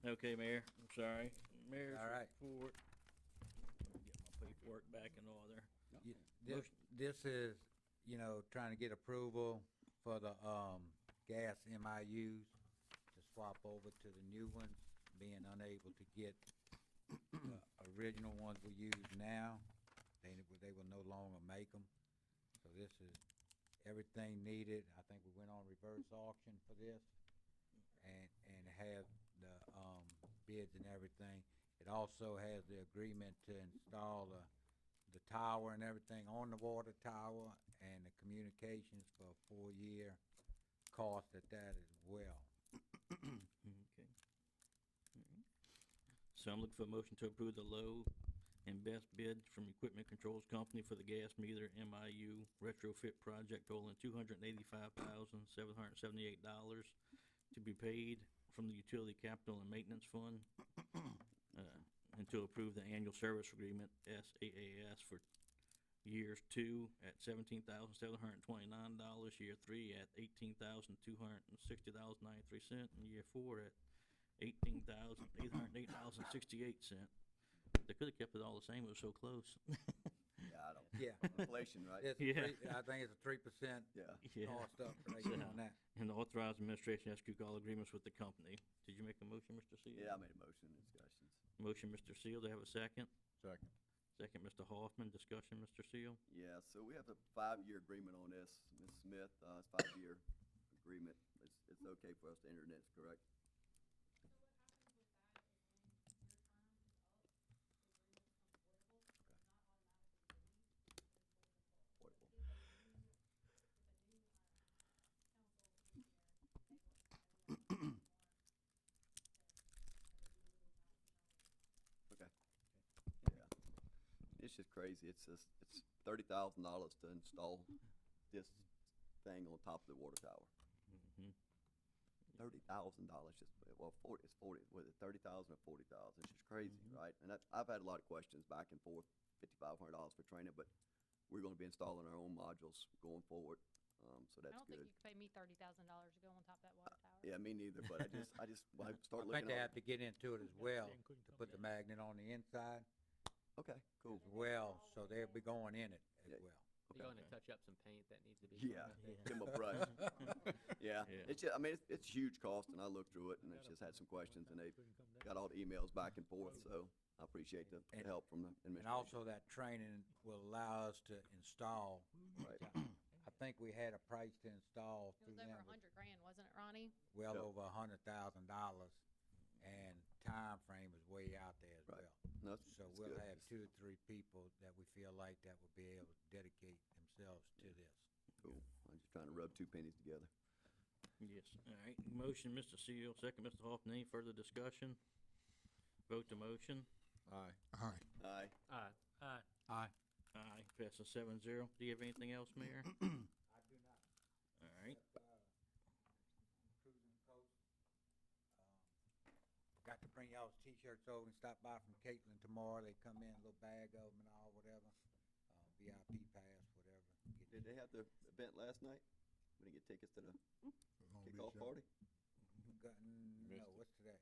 Okay, Mayor, I'm sorry. Mayor's All right. report. Get my paperwork back in order. This is, you know, trying to get approval for the, gas MIUs to swap over to the new ones, being unable to get the original ones we use now. They will no longer make them. So this is everything needed. I think we went on reverse auction for this and have the, bids and everything. It also has the agreement to install the tower and everything on the water tower and the communications for a 4-year cost at that as well. Okay. Alright. So I'm looking for a motion to approve the low and best bid from Equipment Controls Company for the gas meter MIU retrofit project totaling $285,778 to be paid from the Utility Capital and Maintenance Fund, and to approve the annual service agreement, SAAS, for years 2 at $17,729, year 3 at $18,260.93, and year 4 at $18,808.68. They could've kept it all the same, it was so close. Yeah, I don't. Yeah. Inflation, right? It's Yeah. I think it's a 3% Yeah. Yeah. cost up right So, on that. And the authorized administration to execute all agreements with the company. Did you make a motion, Mr. Seal? Yeah, I made a motion. Discussions. Motion, Mr. Seal, do I have a second? Second. Second, Mr. Hoffman, discussion, Mr. Seal? Yeah, so we have a 5-year agreement on this. Ms. Smith, it's 5-year agreement. It's okay for us to enter this, correct? Okay. Yeah. It's just crazy. It's $30,000 to install this thing on top of the water tower. Mm-hmm. $30,000 just, well, it's 40, was it 30,000 or 40,000? It's just crazy, right? And I've had a lot of questions back and forth, $5,500 for training, but we're gonna be installing our own modules going forward, so I that's don't think good. you could pay me $30,000 to go on top of that water tower. Yeah, me neither, but I just, when I start I think looking they at have to get into it as well, to put the magnet on the inside okay, cool. as well, so they'll be going in it as Yeah. well. You're going to touch up some paint that needs to be. Yeah, cleaned up. give 'em a brush. Yeah, Yeah. it's just, I mean, it's huge cost, and I looked through it, and it's just had some questions, and they got all the emails back and forth, so I appreciate the And- help from the And administration. also that training will allow us to install. Right. I think we had a price to install It through was over them, $100,000, wasn't it, Ronnie? well Yep. over $100,000, and time frame is way out there as Right. well. No, it's- So it's we'll good. have 2 or 3 people that we feel like that will be able to dedicate themselves to this. Cool. I'm just trying to rub 2 pennies together. Yes, all right. Motion, Mr. Seal, second, Mr. Hoffman. Any further discussion? Vote to motion. Aye. Aye. Aye. Aye. Aye. Aye. Passes 7-0. Do you have anything else, Mayor? I do not. All right. Cruising the coast. Got to bring y'all's t-shirts over and stop by from Caitlin tomorrow. They come in, a little bag of them and all, whatever. VIP pass, whatever. Get Did they have the event last night? We didn't get tickets to the Long Beach, kickoff yeah. party? no, Missed it. what's today?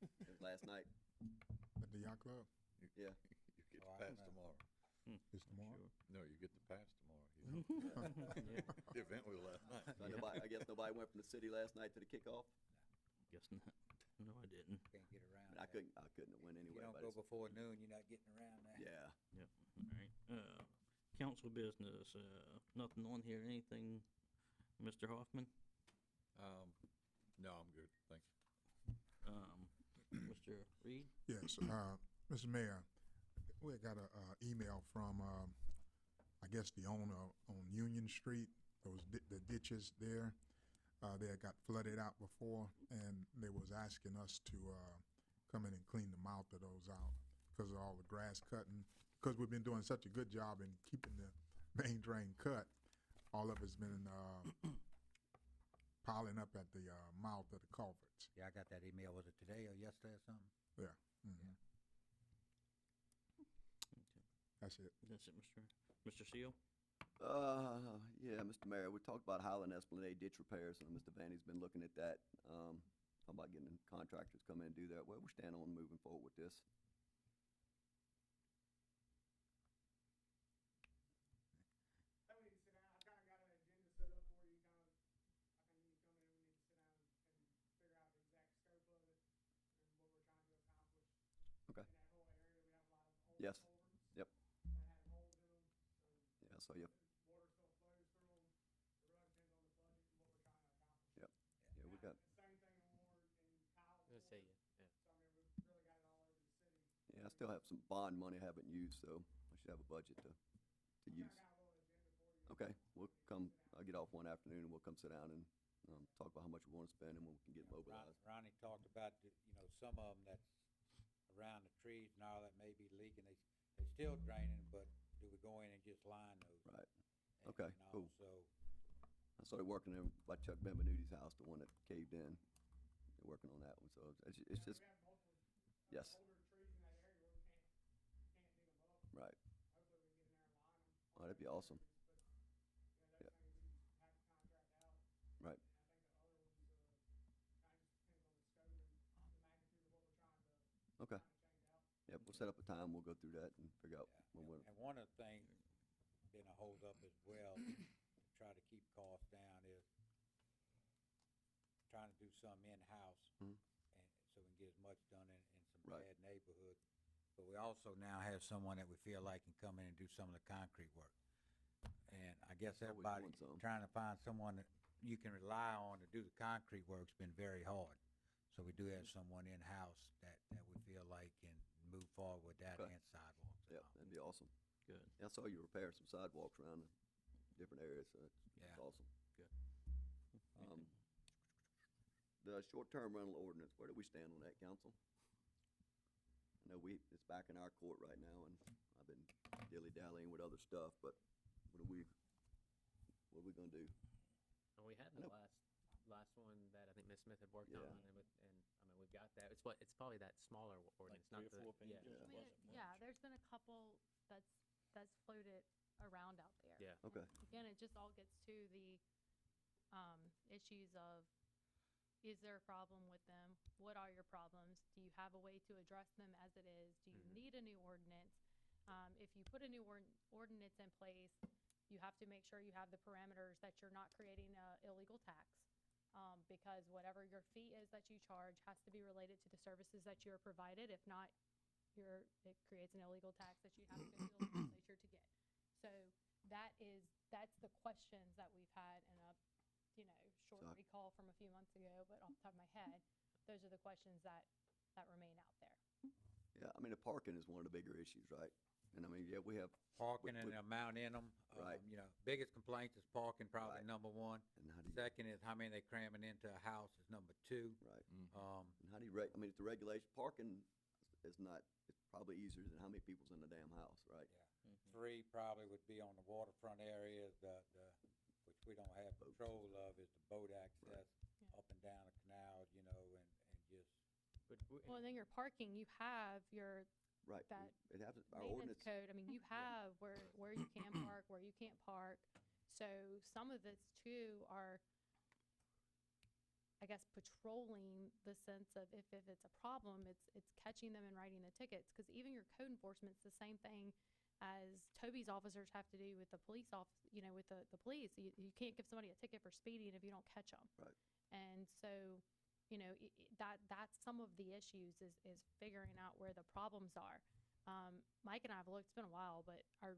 It was last night. At the yacht club? Yeah. You get Oh, the I pass don't know. tomorrow. It's tomorrow? No, you get the pass tomorrow. You know. The event was last night. So I guess nobody went from the city last night to the kickoff? Guess not. No, I didn't. Can't get around I that. couldn't have went You anyway, don't but go it's- before noon, you're not getting around that. yeah. Yep, all right. Council business, nothing on here, anything, Mr. Hoffman? No, I'm good, thanks. Mr. Reed? Yes, Mr. Mayor, we got a, email from, I guess the owner on Union Street, the ditches there. They had got flooded out before, and they was asking us to, come in and clean the mouth of those out because of all the grass cutting. Because we've been doing such a good job in keeping the main drain cut, all of it's been, piling up at the, mouth of the culverts. Yeah, I got that email, was it today or yesterday or something? Yeah. Mhm. That's it. That's it, Mr. Seal? Yeah, Mr. Mayor, we talked about Highland Esplanade ditch repairs, and Mr. Vanny's been looking at that. Talking about getting contractors to come in and do that. Where we stand on moving forward with this? Okay. Yes. Yep. Yeah, so yep. Yep. Yeah, we got, Let's see, yeah. yeah, I still have some bond money I haven't used, so I should have a budget to use. Okay, we'll come, I'll get off one afternoon and we'll come sit down and, talk about how much we wanna spend and when we can get mobilized. Ronnie talked about, some of them that's around the trees and all that may be leaking. They still draining, but do we go in and just line those? Right. And- Okay, and cool. also, I started working there by Chuck Benvenuti's house, the one that caved in. They're working on that one, so it's just, yes. Right. Oh, that'd be awesome. Yeah. Right. Okay. Yeah, we'll set up a time, we'll go through that and figure out when we're, and one of the things been a hold up as well, to try to keep costs down, is trying to do some in-house. Mhm. And so we can get as much done in some Right. bad neighborhoods. But we also now have someone that we feel like can come in and do some of the concrete work. And I guess Always everybody doing some. trying to find someone that you can rely on to do the concrete work's been very hard. So we do have someone in-house that we feel like can move forward with that Okay. and sidewalks. and yep, all. that'd be awesome. Good. Yeah, I saw you repair some sidewalks around the different areas, so it's Yeah. awesome. Good. The short-term rental ordinance, where do we stand on that, council? I know it's back in our court right now, and I've been dilly-dallying with other stuff, but what are we gonna do? And we had I the know- last one that I think Ms. Smith had worked Yeah. on, and I mean, we've got that. It's probably that smaller ordinance, not Like 3 or 4 the, yeah. pages, We- wasn't much. Yeah, there's been a couple that's floated around out there. Yeah. And Okay. Again, it just all gets to the, issues of, is there a problem with them? What are your problems? Do you have a way to address them as it is? Do you Mhm. need a new ordinance? If you put a new ordinance in place, you have to make sure you have the parameters that you're not creating a illegal tax. Because whatever your fee is that you charge has to be related to the services that you're provided. If not, it creates an illegal tax that you have to go to the legislature to get. So that's the questions that we've had in a, short So- recall from a few months ago, but off the top of my head, those are the questions that remain out there. Yeah, I mean, the parking is one of the bigger issues, right? And I mean, yeah, we have, Parking and with- the amount in them. Right. Biggest complaints is parking, probably Right. number one. and how do you, Second is how many they cramming into a house is number two. right, Mm-hmm. and how do you I mean, it's the regulation, parking is not, it's probably easier than how many people's in the damn house, right? Three probably would be on the waterfront areas, which we don't have Boats. control of, is the boat access Yeah. up and down the canals, and just, But Well, and then your parking, you have your Right, That it has, our maintenance ordinance, code. I mean, you have where you can park, where you can't park. So some of this too are, I guess, patrolling the sense of if it's a problem, it's catching them and writing the tickets. Because even your code enforcement's the same thing as Toby's officers have to do with the police with the police. You can't give somebody a ticket for speeding if you don't catch them. Right. And so, that's some of the issues is figuring out where the problems are. Mike and I have looked, it's been a while, but our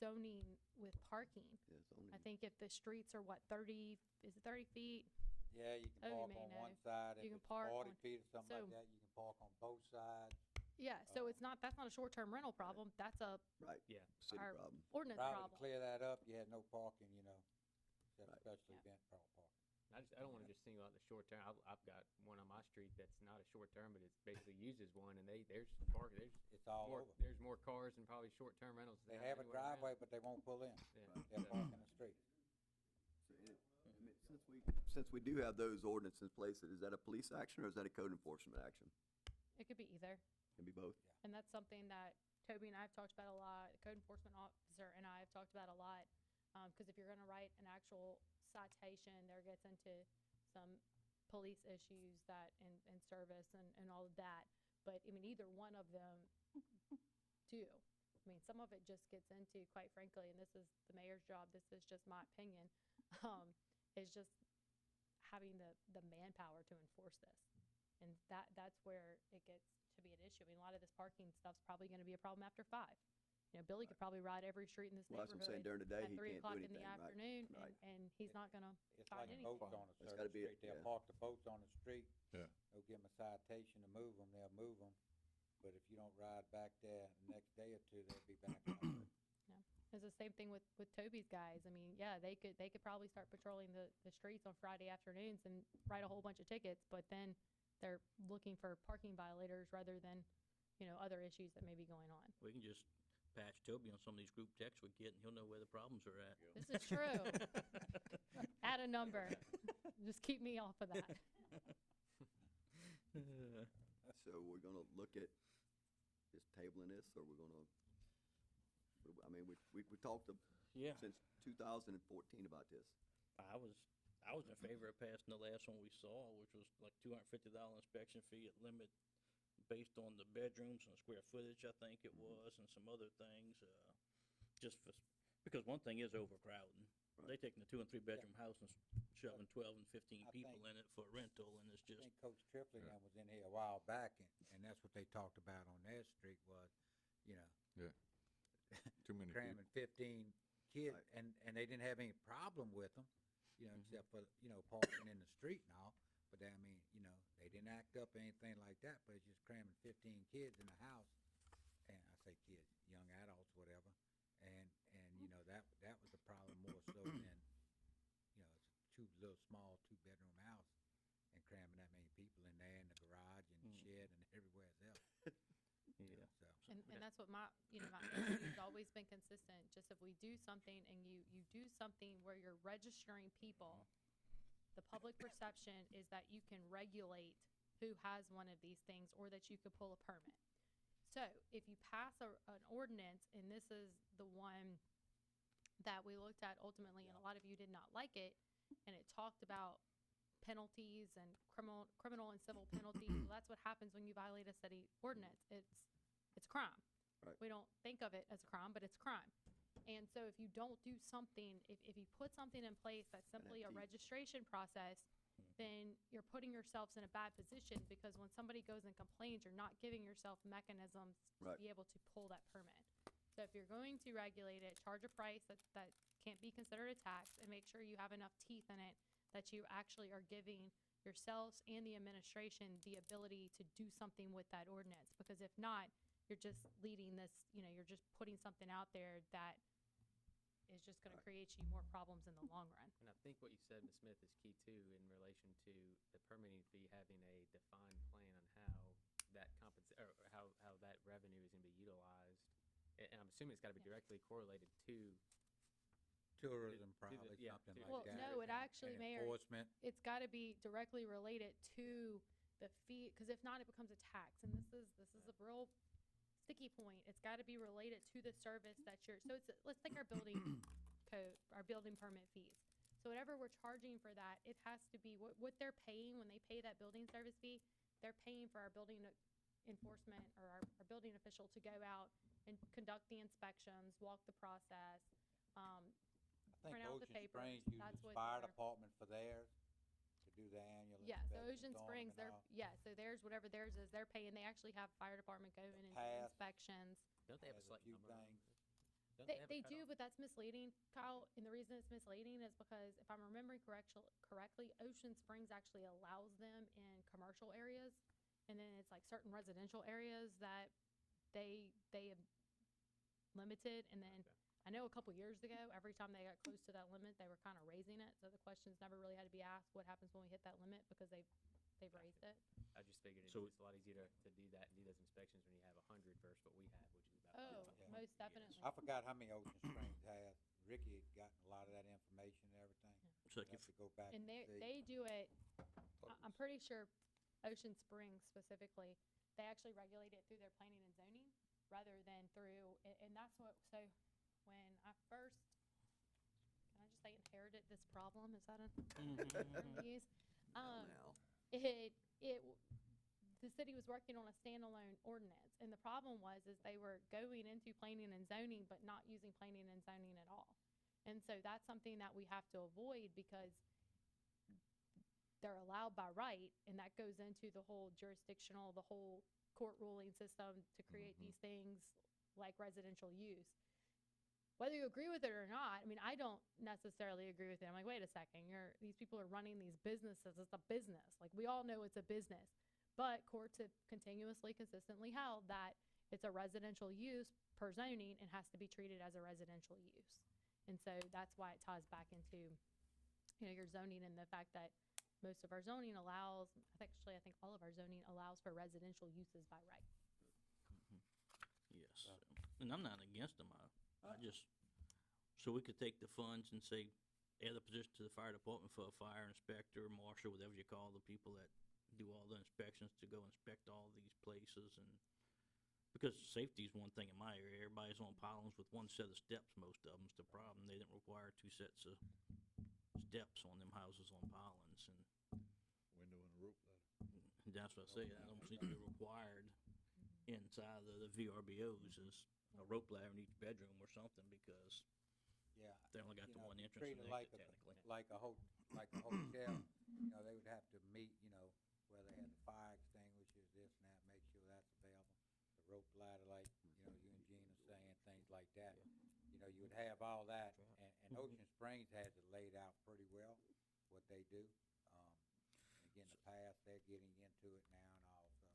zoning with parking, yeah, it's only, I think if the streets are 30 feet? yeah, you can Oh, you park may on one know. side. You If can it's park 40 on- feet or something like so- that, you can park on both sides. Yeah, so that's not a short-term rental problem, that's a right, yeah. city our problem. ordinance Probably to problem. clear that up, you had no parking, except Right. special Yeah. event parking. I don't want to just single out the short term. I've got one on my street that's not a short term, but it's basically used as one, and there's It's all more, over. there's more cars than probably short term rentals. They than have a anywhere around. driveway, but they won't pull in. Yeah. They'll So- park in the street. So, I mean, since we do have those ordinances in place, is that a police action or is that a code enforcement action? It could be either. Can be both. And that's something that Toby and I have talked about a lot, the code enforcement officer and I have talked about a lot. Cause if you're gonna write an actual citation, there gets into some police issues that, and service and all of that. But, I mean, either one of them do. I mean, some of it just gets into, quite frankly, and this is the mayor's job, this is just my opinion, is just having the manpower to enforce this. And that's where it gets to be an issue. I mean, a lot of this parking stuff's probably gonna be a problem after 5. You know, Billy could probably ride every street in this Well, that's what I'm saying, neighborhood during the day, at he 3 can't do o'clock in anything, the right? afternoon, Right. and he's not gonna It's find like anything. boats on a It's certain gotta be street. They'll park the boats on the street. Yeah. They'll give them a citation to move them, they'll move them. But if you don't ride back there the next day or two, they'll be back out there. It's the same thing with Toby's guys. I mean, yeah, they could probably start patrolling the streets on Friday afternoons and write a whole bunch of tickets, but then they're looking for parking violators rather than, you know, other issues that may be going on. We can just patch Toby on some of these group texts we get, and he'll know where the problems are at. This is true. Add a number. Just keep me off of that. So we're gonna look at just tabling this, or we're gonna, I mean, we talked Yeah. since 2014 about this. I was in favor of passing the last one we saw, which was like $250 inspection fee at limit based on the bedrooms and square footage, I think it was, and some other things, just for, because one thing is overcrowding. Right. They taking a 2 and 3 bedroom house and shoving 12 and 15 I people think- in it for rental, and it's I just, think Coach Tripley and them was in here a while back, and that's what they talked about on their street was, you know, Yeah. Too many people. cramming 15 kids, Right. and they didn't have any problem with them, you know, except for, you know, parking in the street and all. But I mean, you know, they didn't act up or anything like that, but it's just cramming 15 kids in the house. And I say kids, young adults, whatever. And you know, that was the problem more so than, you know, it's little small 2-bedroom house and cramming that many people in there in the garage and shed and everywhere else. yeah. So. And that's what my has always been consistent. Just if we do something and you do something where you're registering people, the public perception is that you can regulate who has one of these things or that you could pull a permit. So if you pass an ordinance, and this is the one that we looked at ultimately, and a lot of you did not like it, and it talked about penalties and criminal and civil penalties. Well, that's what happens when you violate a city ordinance. It's crime. Right. We don't think of it as a crime, but it's crime. And so if you don't do something, if you put something in place that's simply a teeth. registration process, then you're putting yourselves in a bad position, because when somebody goes and complains, you're not giving yourself mechanisms to Right. be able to pull that permit. So if you're going to regulate it, charge a price that can't be considered a tax, and make sure you have enough teeth in it that you actually are giving yourselves and the administration the ability to do something with that ordinance. Because if not, you're just leading this, you know, you're just putting something out there that is just gonna create you more problems in the long run. And I think what you said, Ms. Smith, is key too in relation to the permitting fee having a defined plan on how that or how that revenue is gonna be utilized. And I'm assuming it's gotta be directly correlated to Tourism, the- probably, yeah, something to- like Well, that. no, it and- actually, and Mayor, Enforcement. it's gotta be directly related to the fee, cause if not, it becomes a tax, and this is a real sticky point. It's gotta be related to the service that you're, so it's, let's take our building code, our building permit fees. So whatever we're charging for that, it has to be, what they're paying when they pay that building service fee, they're paying for our building enforcement, or our building official to go out and conduct the inspections, walk the process, I think print out the Ocean papers. Springs That's uses what fire they're- department for theirs, to do the annual Yeah, so inspections Ocean on 'em Springs, and they're, all. yeah, so theirs, whatever theirs is, they're paying, they actually have fire department go in and do Pass. inspections. don't they have a Has a select few number? things. Don't They, have a they do, cutoff? but that's misleading, Kyle, and the reason it's misleading is because if I'm remembering correctly, Ocean Springs actually allows them in commercial areas, and then it's like certain residential areas that they have limited, and then Okay. I know a couple years ago, every time they got close to that limit, they were kind of raising it, so the questions never really had to be asked, what happens when we hit that limit, because they've raised it. I just figured it's So- just a lot easier to do that and do those inspections when you have 100 versus what we have, which is about. Oh, 25 most a year. definitely. I forgot how many Ocean Springs has. Ricky had gotten a lot of that information and everything. So You if, have to go back And and see. they do it, I'm pretty sure Ocean Springs specifically, they actually regulate it through their planning and zoning rather than through, and that's what, so when I first, can I just say inherited this problem? Is that a term to use? The city was working on a standalone ordinance, and the problem was is they were going into planning and zoning, but not using planning and zoning at all. And so that's something that we have to avoid because they're allowed by right, and that goes into the whole jurisdictional, the whole court ruling system to create these things like residential use. Whether you agree with it or not, I mean, I don't necessarily agree with it. I'm like, wait a second, these people are running these businesses. It's a business. Like, we all know it's a business. But courts have continuously, consistently held that it's a residential use per zoning and has to be treated as a residential use. And so that's why it ties back into, your zoning and the fact that most of our zoning allows, I think all of our zoning allows for residential uses by right. yes, and I'm not against them, I just, so we could take the funds and say, add a position to the fire department for a fire inspector, marshal, whatever you call the people that do all the inspections to go inspect all these places and, because safety is one thing in my area, everybody's on pylons with one set of steps, most of them's the problem, they didn't require two sets of steps on them houses on pylons, and Window and a rope ladder. that's what I say, that almost needs to be required inside the VRBOs is a rope ladder in each bedroom or something, because Yeah. they only got you the know, one entrance treat and it like exit a- technically. like a hotel, they would have to meet, where they had the fire extinguishers, this and that, make sure that's available. The rope ladder, like, you and Gene are saying, things like that. You would have all that, and Ocean Springs has it laid out pretty well, what they do. Again, the past, they're getting into it now and all, so.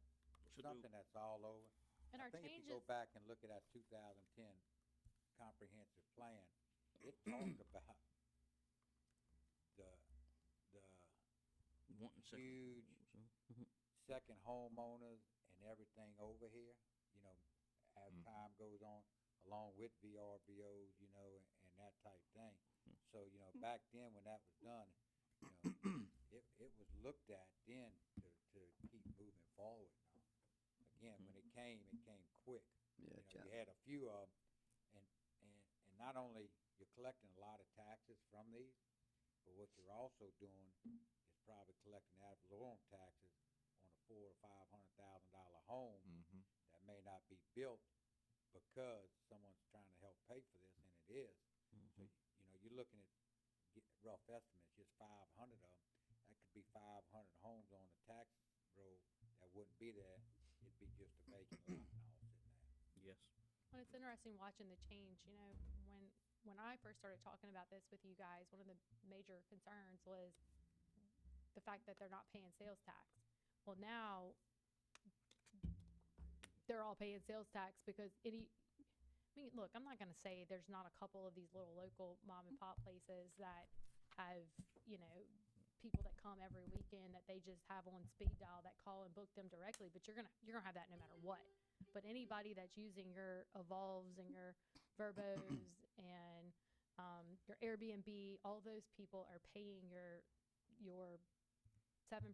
It's So do- something that's all over. And I our think if you go changes, back and look at that 2010 comprehensive plan, it talked about the Wanting second. huge second homeowners and everything over here, as time goes on, along with VRBOs, and that type thing. So, back then when that was done, it was looked at then to keep moving forward. Again, when it came quick. Yeah, You had a few of them, and not only you're collecting a lot of taxes from these, but what you're also doing is probably collecting ad valorem taxes on a $400,000 or $500,000 home that may not be built because someone's trying to help pay for this, and it is. So, you're looking at rough estimates, just 500 of them. That could be 500 homes on the tax roll that wouldn't be there. It'd be just a vacant lot and all sitting there. Yes. well, it's interesting watching the change, when I first started talking about this with you guys, one of the major concerns was the fact that they're not paying sales tax. Well, now they're all paying sales tax because look, I'm not gonna say there's not a couple of these little local mom and pop places that have, people that come every weekend that they just have on speed dial that call and book them directly, but you're gonna have that no matter what. But anybody that's using your Evolves and your Verbos and your Airbnb, all those people are paying your 7%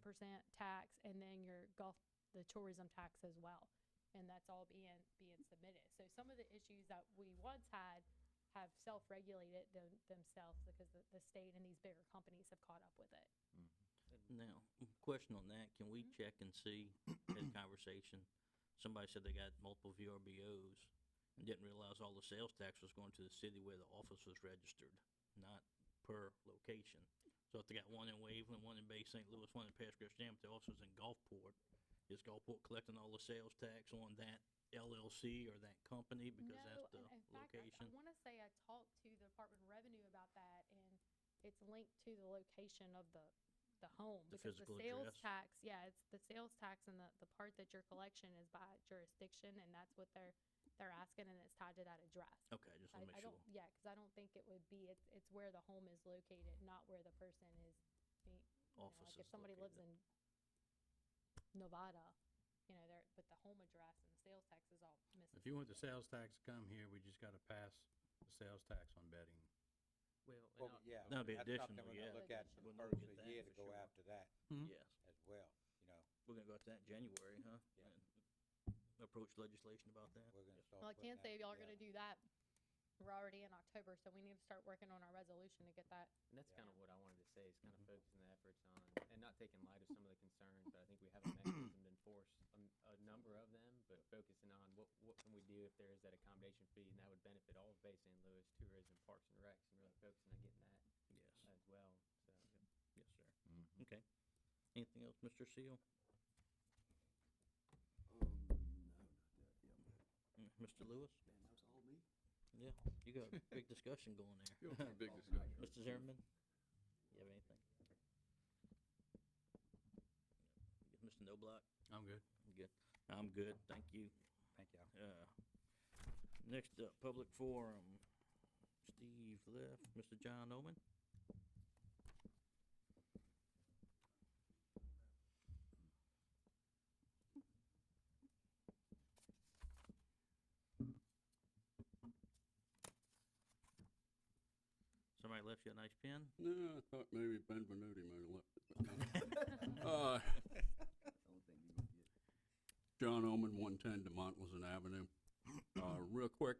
tax and then the tourism tax as well. And that's all being submitted. So some of the issues that we once had have self-regulated themselves because the state and these bigger companies have caught up with it. Now, question on that, can we check and see, had a conversation, somebody said they got multiple VRBOs and didn't realize all the sales tax was going to the city where the office was registered, not per location. So if they got one in Waveland, one in Bay St. Louis, one in Pass Crest Jam, but the office was in Gulfport, is Gulfport collecting all the sales tax on that LLC or that company because that's the in fact, location? I wanna say I talked to the Department of Revenue about that, and it's linked to the location of the home. The Because physical sales address? tax, yeah, it's the sales tax and the part that your collection is by jurisdiction, and that's what they're asking, and it's tied to that address. Okay, just wanna make sure. Yeah, cause I don't think it would be, it's where the home is located, not where the person is, Office like if is somebody lives located. in Nevada, but the home address and the sales tax is all Mississippi. If you want the sales tax to come here, we just gotta pass the sales tax on betting. Well, yeah. That'll be that's something additional, we're gonna yeah. look at for We'll the know first get of the that year for to go sure. after that Yes. as well, you know. We're gonna go after that in January, huh? Yeah. And approach legislation about that. We're gonna start Well, I putting can that say if y'all are together. gonna do that, we're already in October, so we need to start working on our resolution to get that. And that's Yeah. kind of what I wanted to say, is kind of focusing the efforts on, and not taking light of some of the concerns, but I think we have a mechanism to enforce a number of them, but focusing on what can we do if there is that accommodation fee, and that would benefit all of Bay St. Louis, tourism, parks and recs, and really focusing on getting that Yes. as well, so. Yes, sir. Okay. Anything else, Mr. Seal? Mr. Lewis? Man, that was all me. Yeah, you got a big discussion going there. Go for a big discussion. Mr. Zimmerman, you have anything? Mr. Noblock? I'm good. Good. I'm good, thank you. Thank y'all. Next up, public forum. Steve left. Mr. John Omen? Somebody left you a nice pen? No, I thought maybe Ben Venuti might have left it. But no. Only thing you gonna get. John Omen, 110 DeMont Pleasant Avenue. Real quick,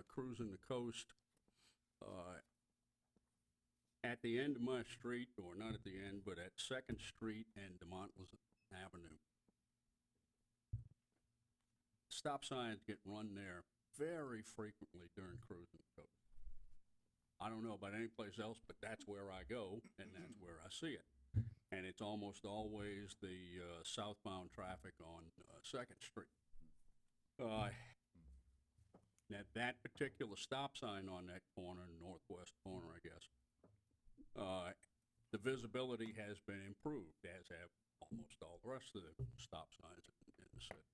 cruising the coast. At the end of my street, or not at the end, but at Second Street and DeMont Pleasant Avenue, stop signs get run there very frequently during cruising the coast. I don't know about any place else, but that's where I go, and that's where I see it. And it's almost always the southbound traffic on Second Street. Now, that particular stop sign on that corner, northwest corner, I guess, the visibility has been improved, as have almost all the rest of the stop signs in the city.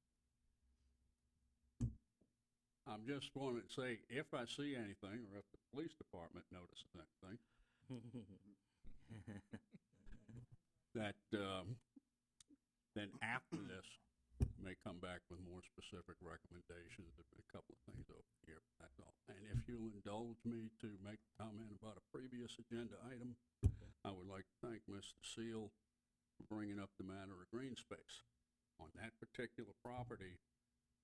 I'm just wanting to say, if I see anything, or if the police department notices anything, that, then after this, may come back with more specific recommendations, a couple of things over here, that's all. And if you'll indulge me to make a comment about a previous agenda item, I would like to thank Mr. Seal for bringing up the matter of green space. On that particular property,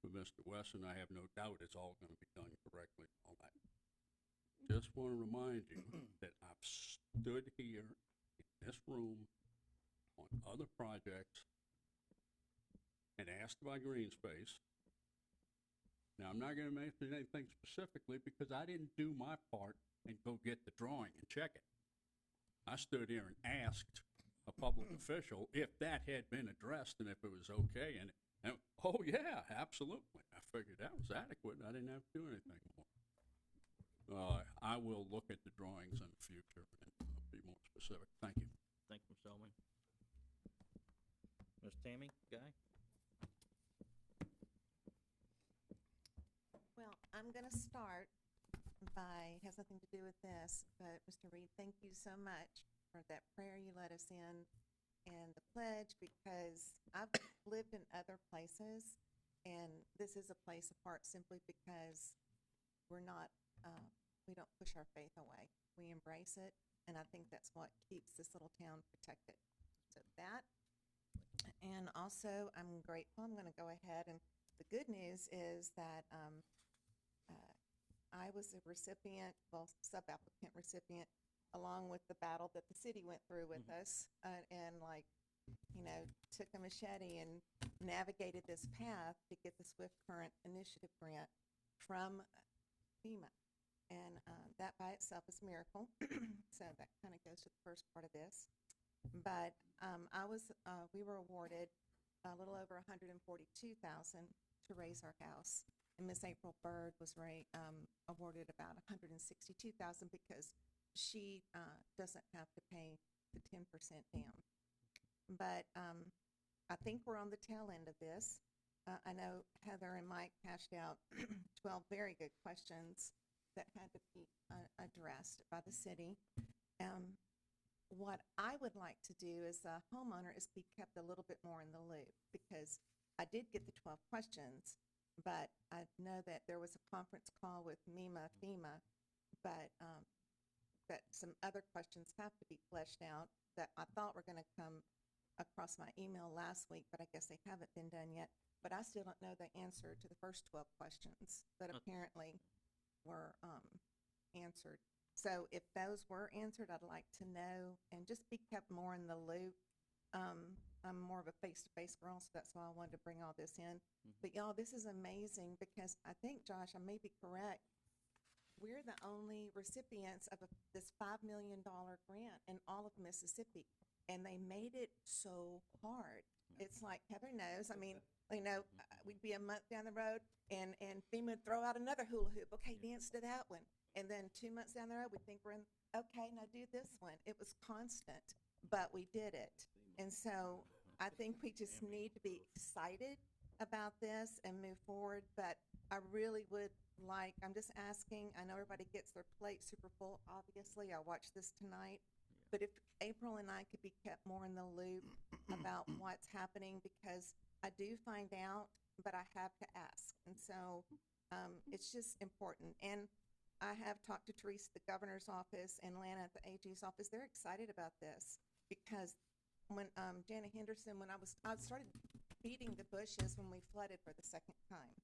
with Mr. Wesson, I have no doubt it's all gonna be done correctly and all that. Just wanna remind you that I've stood here in this room on other projects and asked about green space. Now, I'm not gonna mention anything specifically because I didn't do my part and go get the drawing and check it. I stood here and asked a public official if that had been addressed and if it was okay, and oh yeah, absolutely. I figured that was adequate. I didn't have to do anything more. I will look at the drawings in the future and be more specific. Thank you. Thank you, Mr. Omen. Ms. Tammy, Guy? Well, I'm gonna start by, has nothing to do with this, but Mr. Reed, thank you so much for that prayer you led us in and the pledge, because I've lived in other places, and this is a place apart simply because we're not, we don't push our faith away. We embrace it, and I think that's what keeps this little town protected. So that, and also I'm grateful, I'm gonna go ahead, and the good news is that, I was a recipient, well, sub-applicant recipient, along with the battle that the city went through with us, and like, you know, took a machete and navigated this path to get the Swift Current Initiative grant from FEMA. And that by itself is a miracle. So that kind of goes to the first part of this. But we were awarded a little over $142,000 to raise our house. And Miss April Bird was awarded about $162,000 because she doesn't have to pay the 10% down. But I think we're on the tail end of this. I know Heather and Mike hashed out 12 very good questions that had to be addressed by the city. What I would like to do as a homeowner is be kept a little bit more in the loop, because I did get the 12 questions, but I know that there was a conference call with FEMA, but that some other questions have to be fleshed out that I thought were gonna come across my email last week, but I guess they haven't been done yet. But I still don't know the answer to the first 12 questions that apparently were, answered. So if those were answered, I'd like to know and just be kept more in the loop. I'm more of a face-to-face girl, so that's why I wanted to bring all this in. But y'all, this is amazing because I think, Josh, I may be correct, we're the only recipients of this $5 million grant in all of Mississippi, and they made it so hard. It's like Heather knows. I mean, you know, we'd be a month down the road, and FEMA would throw out another hula hoop. Okay, dance to that one. And then 2 months down the road, we think we're in, okay, now do this one. It was constant, but we did it. And so I think we just need to be excited about this and move forward. But I really would like, I'm just asking, I know everybody gets their plate super full, obviously. I watched this tonight. But if April and I could be kept more in the loop about what's happening, because I do find out, but I have to ask. And so it's just important. And I have talked to Teresa, the governor's office, and Lana at the AG's office. They're excited about this because when Janet Henderson, when I started beating the bushes when we flooded for the second time,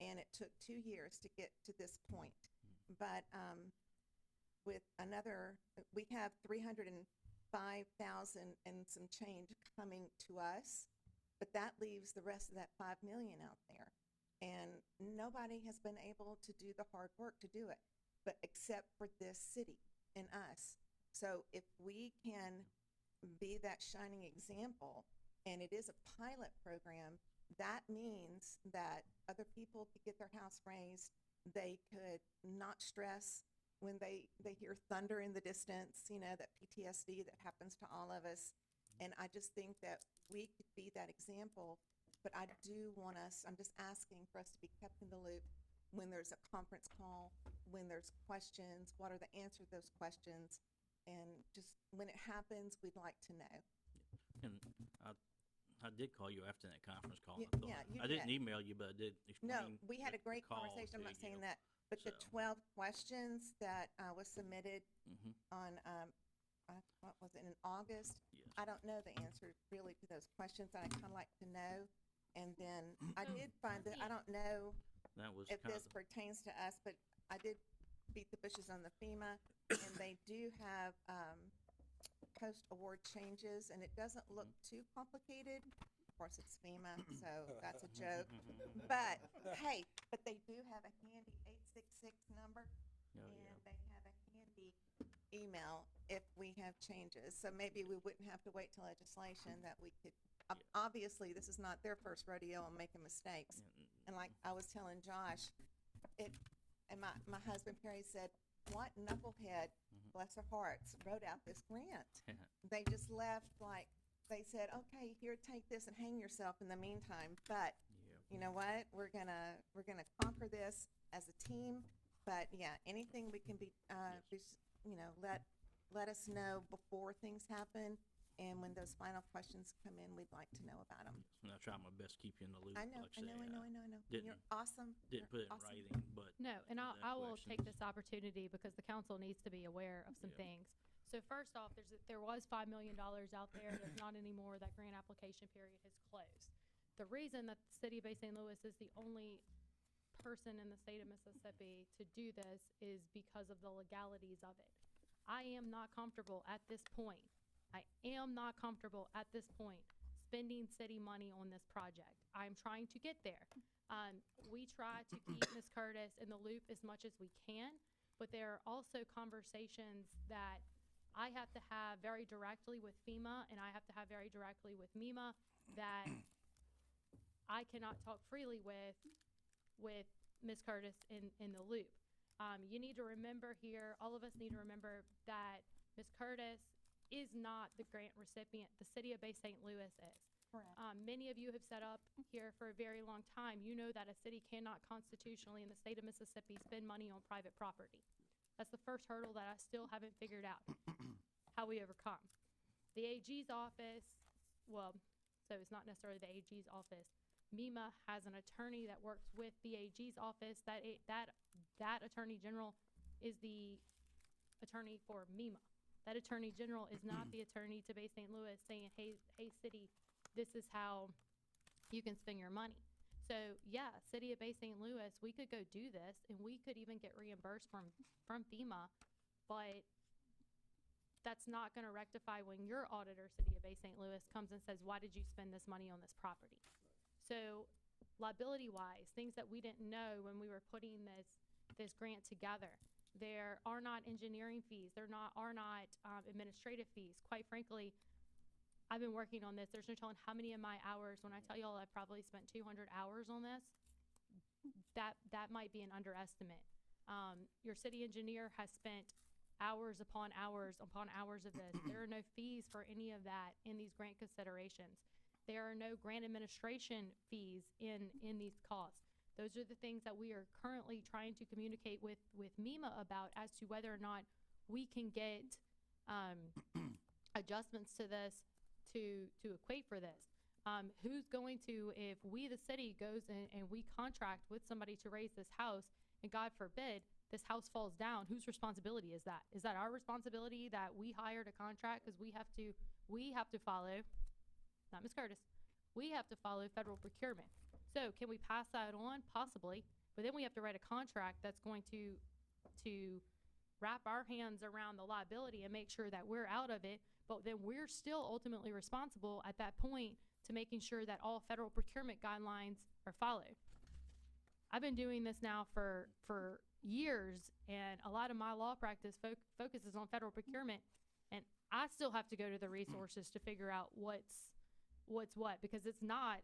and it took 2 years to get to this point. But with another, we have 305,000 and some change coming to us, but that leaves the rest of that 5 million out there. And nobody has been able to do the hard work to do it, but except for this city and us. So if we can be that shining example, and it is a pilot program, that means that other people could get their house raised. They could not stress when they hear thunder in the distance, you know, that PTSD that happens to all of us. And I just think that we could be that example. But I do want us, I'm just asking for us to be kept in the loop when there's a conference call, when there's questions, what are the answers to those questions? And just when it happens, we'd like to know. And I did call you after that conference call. Yeah, I thought. yeah, you I didn't did. email you, but I did explain. No, we had a the great call conversation. I'm to not saying you. that. But the So. 12 questions that was submitted Mhm. on, what was it, in August? Yes. I don't know the answer really to those questions, and I kind of like to know. And then I did find that, I don't know That was if kind this of pertains to us, but I did beat the bushes on the FEMA, and they do have post-award changes, and it doesn't look too complicated. Of course, it's FEMA, so that's a joke. But, hey, but they do have a handy 866 number, Oh, and yeah. they have a handy email if we have changes. So maybe we wouldn't have to wait till legislation, that we could, obviously, this is not their first rodeo on making mistakes. And like I was telling Josh, and my husband Perry said, what knucklehead, bless their hearts, wrote out this grant? They just left like, they said, okay, here, take this and hang yourself in the meantime. But you know what? We're gonna conquer this as a team. But yeah, anything we can be, you know, let us know before things happen. And when those final questions come in, we'd like to know about them. And I try my best to keep you in the loop. I know, like I know, say, I know, I know, I know. And didn't- you're awesome. Didn't put it in You're awesome. writing, but No, and that I will take questions. this opportunity because the council needs to be aware of some things. So first off, there was $5 million out there. There's not anymore. That grant application period has closed. The reason that the city of Bay St. Louis is the only person in the state of Mississippi to do this is because of the legalities of it. I am not comfortable at this point. Spending city money on this project. I'm trying to get there. We try to keep Ms. Curtis in the loop as much as we can, but there are also conversations that I have to have very directly with FEMA, and I have to have very directly with MEMA, that I cannot talk freely with Ms. Curtis in the loop. You need to remember here, all of us need to remember that Ms. Curtis is not the grant recipient. The city of Bay St. Louis is. Correct. Many of you have set up here for a very long time. You know that a city cannot constitutionally in the state of Mississippi spend money on private property. That's the first hurdle that I still haven't figured out how we overcome. The AG's office, well, so it's not necessarily the AG's office. MEMA has an attorney that works with the AG's office. That attorney general is the attorney for MEMA. That attorney general is not the attorney to Bay St. Louis saying, hey, city, this is how you can spend your money. So, yeah, city of Bay St. Louis, we could go do this, and we could even get reimbursed from FEMA, but that's not gonna rectify when your auditor, city of Bay St. Louis, comes and says, why did you spend this money on this property? So, liability-wise, things that we didn't know when we were putting this grant together. There are not engineering fees. There are not administrative fees. Quite frankly, I've been working on this. There's no telling how many of my hours, when I tell y'all I've probably spent 200 hours on this, that might be an underestimate. Your city engineer has spent hours upon hours upon hours of this. There are no fees for any of that in these grant considerations. There are no grant administration fees in these costs. Those are the things that we are currently trying to communicate with MEMA about as to whether or not we can get adjustments to this to equate for this. Who's going to, if we, the city, goes and we contract with somebody to raise this house, and God forbid, this house falls down, whose responsibility is that? Is that our responsibility that we hired a contract? Because we have to follow, not Ms. Curtis, we have to follow federal procurement. So can we pass that on? Possibly. But then we have to write a contract that's going to wrap our hands around the liability and make sure that we're out of it. But then we're still ultimately responsible at that point to making sure that all federal procurement guidelines are followed. I've been doing this now for years, and a lot of my law practice focuses on federal procurement, and I still have to go to the resources to figure out what's what, because it's not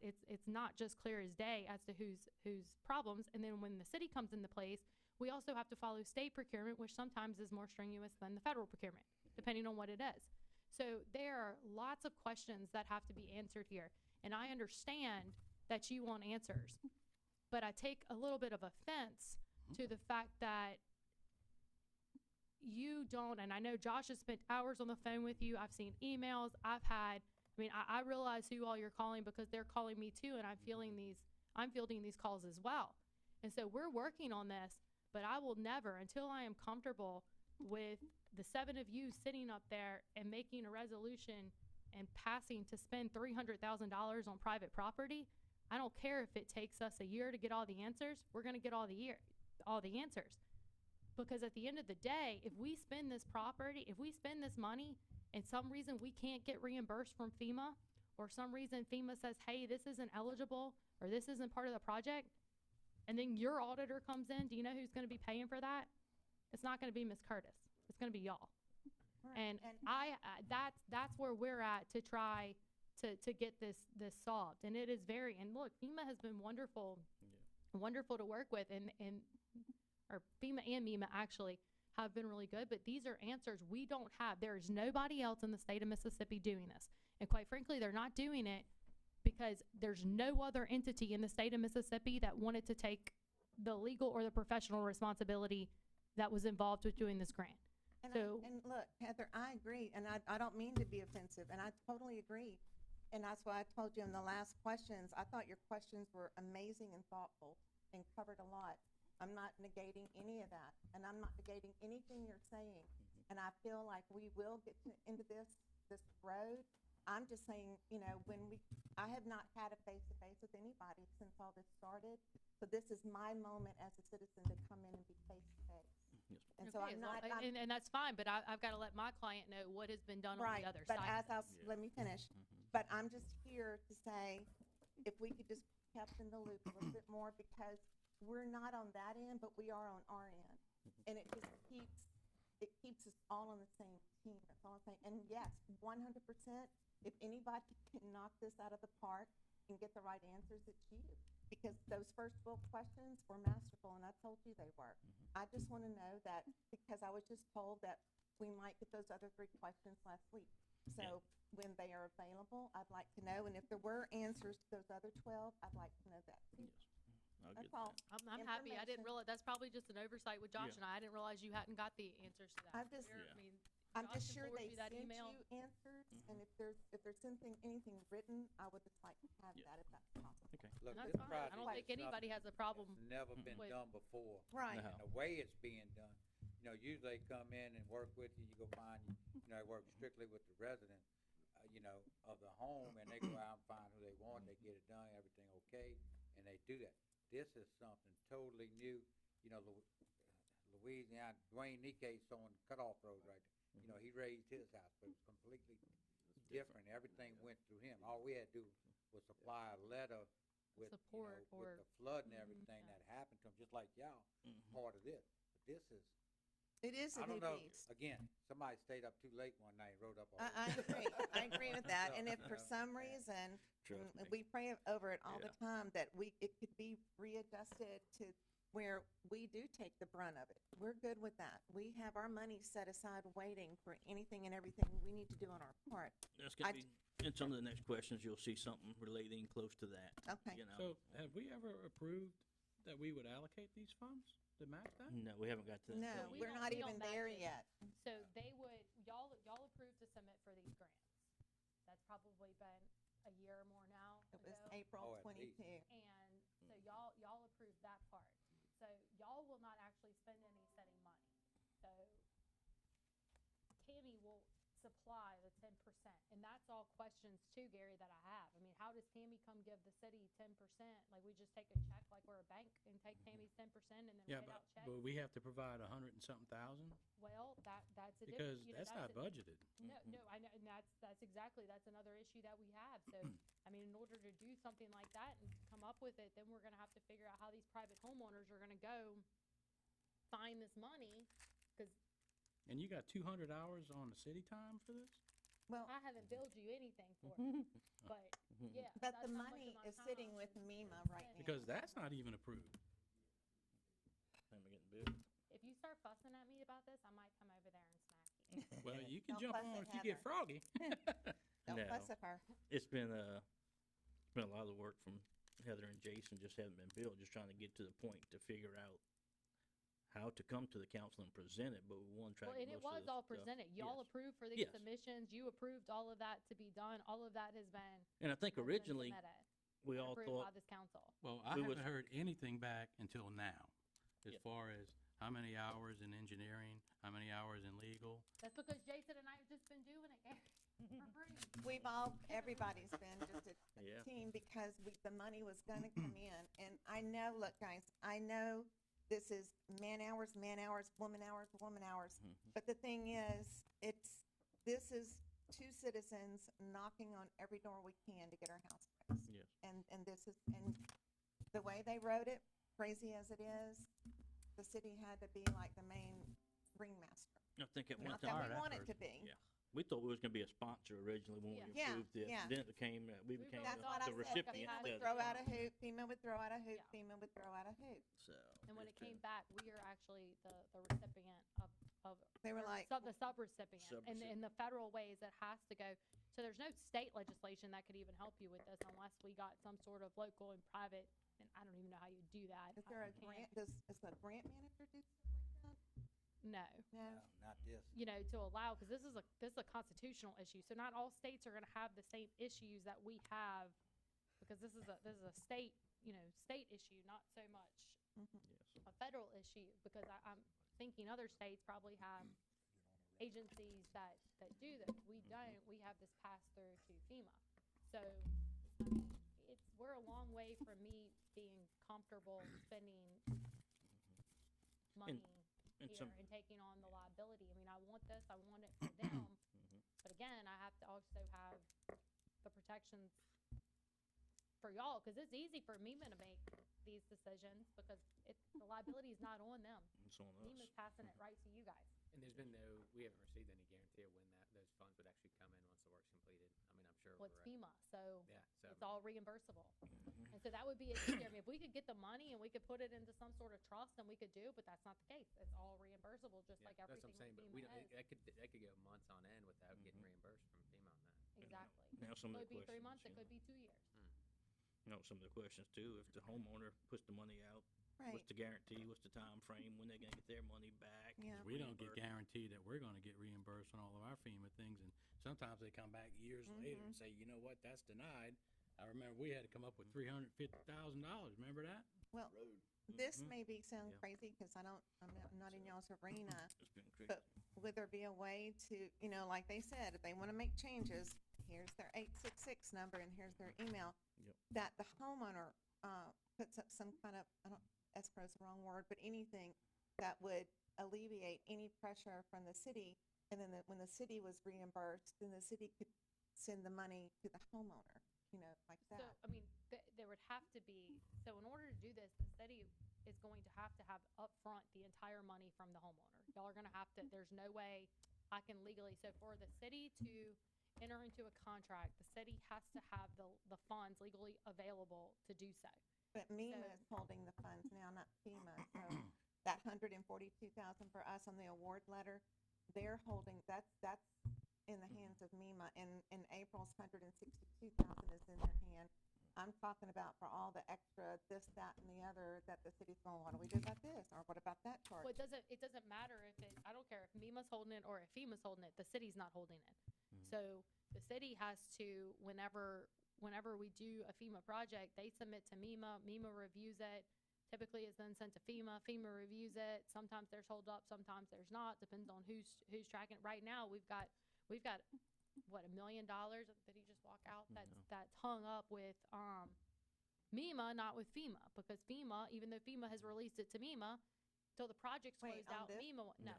just clear as day as to whose problems. And then when the city comes into place, we also have to follow state procurement, which sometimes is more strenuous than the federal procurement, depending on what it is. So there are lots of questions that have to be answered here, and I understand that you want answers, but I take a little bit of offense to the fact that you don't, and I know Josh has spent hours on the phone with you. I've seen emails. I realize who all you're calling because they're calling me too, and I'm fielding these calls as well. And so we're working on this, but I will never, until I am comfortable with the 7 of you sitting up there and making a resolution and passing to spend $300,000 on private property, I don't care if it takes us a year to get all the answers, we're gonna get all the answers. Because at the end of the day, if we spend this money, and some reason we can't get reimbursed from FEMA, or some reason FEMA says, hey, this isn't eligible, or this isn't part of the project, and then your auditor comes in, do you know who's gonna be paying for that? It's not gonna be Ms. Curtis, it's gonna be y'all. Right. And that's where we're at to try to get this solved. And it is and look, FEMA has been wonderful to work with, or FEMA and MEMA actually have been really good, but these are answers we don't have. There is nobody else in the state of Mississippi doing this. And quite frankly, they're not doing it because there's no other entity in the state of Mississippi that wanted to take the legal or the professional responsibility that was involved with doing this grant. And look, Heather, I agree, and I don't mean to be offensive, and I totally agree. And that's why I told you in the last questions, I thought your questions were amazing and thoughtful and covered a lot. I'm not negating any of that, and I'm not negating anything you're saying. And I feel like we will get into this road. I'm just saying, I have not had a face-to-face with anybody since all this started. So this is my moment as a citizen to come in and be face-to-face. Yes. And so I'm not, and that's fine, but I've got to let my client know what has been done on the other side. Let me finish. But I'm just here to say, if we could just be kept in the loop a little bit more, because we're not on that end, but we are on our end. And it just keeps us all on the same team. That's all I'm saying. And yes, 100%, if anybody can knock this out of the park and get the right answers, it's you. Because those first 12 questions were masterful, and I told you they were. I just want to know that, because I was just told that we might get those other 3 questions last week. So when they are available, I'd like to know. And if there were answers to those other 12, I'd like to know that too. Yes. That's all. I'm happy. I didn't realize, that's probably just an oversight with Josh and I didn't realize you hadn't got the answers to that. I'm Josh just can sure forward they you that sent email. you answers, and if there's anything written, I would just like to have that if that's possible. Okay. Look, That's this fine. project I don't think is anybody has a problem It's never been with- done before. Right. And the way it's being done, you know, usually they come in and work with you, you go find, you know, they work strictly with the resident, you know, of the home, and they go out and find who they want, they get it done, everything okay, and they do that. This is something totally new, you know, Louisiana, Dwayne Nicate's on Cutoff Road right there. You know, he raised his house, but it was completely different. Everything went through him. All we had to do was supply a letter with, Support you know, with or- the flood and everything that happened to him, just like y'all, part of this. But this is, It is a I new don't know, beast. again, somebody stayed up too late one night and wrote up all I this. agree. I agree with that. And if You for know, some reason, Trust me. we pray over it all the Yeah. time, that it could be readjusted to where we do take the brunt of it. We're good with that. We have our money set aside waiting for anything and everything we need to do on our part. That's gonna I- be, in some of the next questions, you'll see something relating close to that. Okay. You know, So have we ever approved that we would allocate these funds to match that? no, we haven't got to that. No, point we we're yet. don't- not we even don't there match it. yet. So they would, y'all approved to submit for these grants. That's probably been a year or more now It was ago. April Oh, at least. 22. And so y'all approved that part. So y'all will not actually spend any city money. So Tammy will supply the 10%. And that's all questions too, Gary, that I have. I mean, how does Tammy come give the city 10%? Like, we just take a check like we're a bank and take Tammy's 10% and then Yeah, write but, out checks? but we have to provide 100 and something thousand, Well, that's a because you know, that's not a- budgeted. No, I know, and that's exactly, that's another issue that we have. So, I mean, in order to do something like that and come up with it, then we're gonna have to figure out how these private homeowners are gonna go find this money, cause And you got 200 hours on the city time for this? Well, I haven't billed you anything for it. But, yeah. but that's the how much money of my is time sitting I've with been MEMA right spending. now. Because that's not even approved. Time to get billed. If you start fussing at me about this, I might come over there and smack you. Well, you can Don't jump fuss on at if you get Heather. froggy. Don't No. fuss at her. It's been a lot of the work from Heather and Jason, just haven't been billed, just trying to get to the point to figure out how to come to the council and present it, but we want to try Well, to and get it most of was the all stuff. presented. Y'all Yes. approved for these Yes. submissions. You approved all of that to be done. All of that has been. And I think has been originally, submitted we and all approved by thought, this council. Well, I We haven't was- heard anything back until now, as Yep. far as how many hours in engineering, how many hours in legal. That's because Jason and I have just been doing it, Gary, for free. Everybody's been just a Yeah. team because the money was gonna come in. And I know, look, guys, I know this is man hours, woman hours. But the thing is, this is two citizens knocking on every door we can to get our house fixed. yes. And the way they wrote it, crazy as it is, the city had to be like the main ringmaster. I think at one Not time. that we want it to be. Yeah. We thought we was gonna be a sponsor originally when we Yeah. approved it. Yeah. Then it became, we We became wrote That's what I the said. recipient FEMA would instead. throw out a hoop, FEMA would throw out a hoop, Yeah. FEMA would throw out a hoop. So. And when it it's been- came back, we are actually the recipient of. They were or like- the subrecipient. And in the federal ways, it has to go. So there's no state legislation that could even help you with this unless we got some sort of local and private, and I don't even know how you do that. Is there I a can't- grant, is the grant manager do something like No. that? No? Not this. You know, to allow, because this is a constitutional issue, so not all states are gonna have the same issues that we have, because this is a state, state issue, not so much Mhm. Yes. a federal issue, because I'm thinking other states probably have agencies that do this. We don't, we have this pass through to FEMA. So, I mean, we're a long way from me being comfortable spending money and here some- and taking on the liability. I mean, I want this, I want it for them, but again, I have to also have the protections for y'all, because it's easy for MEMA to make these decisions, because the liability is not on them. It's on MEMA's us. passing it right to you guys. And there's been we haven't received any guarantee of when those funds would actually come in once the work's completed. I mean, I'm sure Well, it's we're, FEMA, so yeah, so. it's all reimbursable. And so that would be easier. I mean, if we could get the money and we could put it into some sort of trust, then we could do, but that's not the case. It's all reimbursable, just Yeah, like that's what everything I'm saying, but with we FEMA don't, is. that could go months on end without getting reimbursed from FEMA on that. Exactly. Now some of Could the be 3 questions, months, it you could be 2 years. You know, some of the questions too, if the homeowner puts the money out, Right. what's the guarantee, what's the time frame, when they're gonna get their money back? Yeah. is We don't get reimbursed. guaranteed that we're gonna get reimbursed on all of our FEMA things, and sometimes they come back years later and say, you know what, that's denied. I remember we had to come up with $350,000, remember that? Well, this Mhm. may be sound Yeah. crazy, cause I'm not in y'all's arena, It's been crazy. but would there be a way to, like they said, if they wanna make changes, here's their 866 number and here's their email. Yep. That the homeowner, puts up some kind of, escrow's the wrong word, but anything that would alleviate any pressure from the city. And then when the city was reimbursed, then the city could send the money to the homeowner, like So, that. I mean, there would have to be, so in order to do this, the city is going to have upfront the entire money from the homeowner. Y'all are gonna have to, there's no way I can legally, so for the city to enter into a contract, the city has to have the funds legally available to do so. But MEMA is holding the funds now, not FEMA, so that 142,000 for us on the award letter, they're holding, that's in the hands of MEMA, and April's 162,000 is in their hand. I'm talking about for all the extra, this, that, and the other, that the city's going, what do we do about this, or what about that charge? Well, it doesn't matter if I don't care if MEMA's holding it or if FEMA's holding it, the city's not holding it. So the city has to, whenever we do a FEMA project, they submit to MEMA, MEMA reviews it. Typically it's then sent to FEMA, FEMA reviews it. Sometimes there's hold up, sometimes there's not, depends on who's tracking it. Right now, we've got, what, $1 million, did he just walk out? That's hung up with, MEMA, not with FEMA, because FEMA, even though FEMA has released it to MEMA, till the project's Wait, closed on out, this? MEMA, no.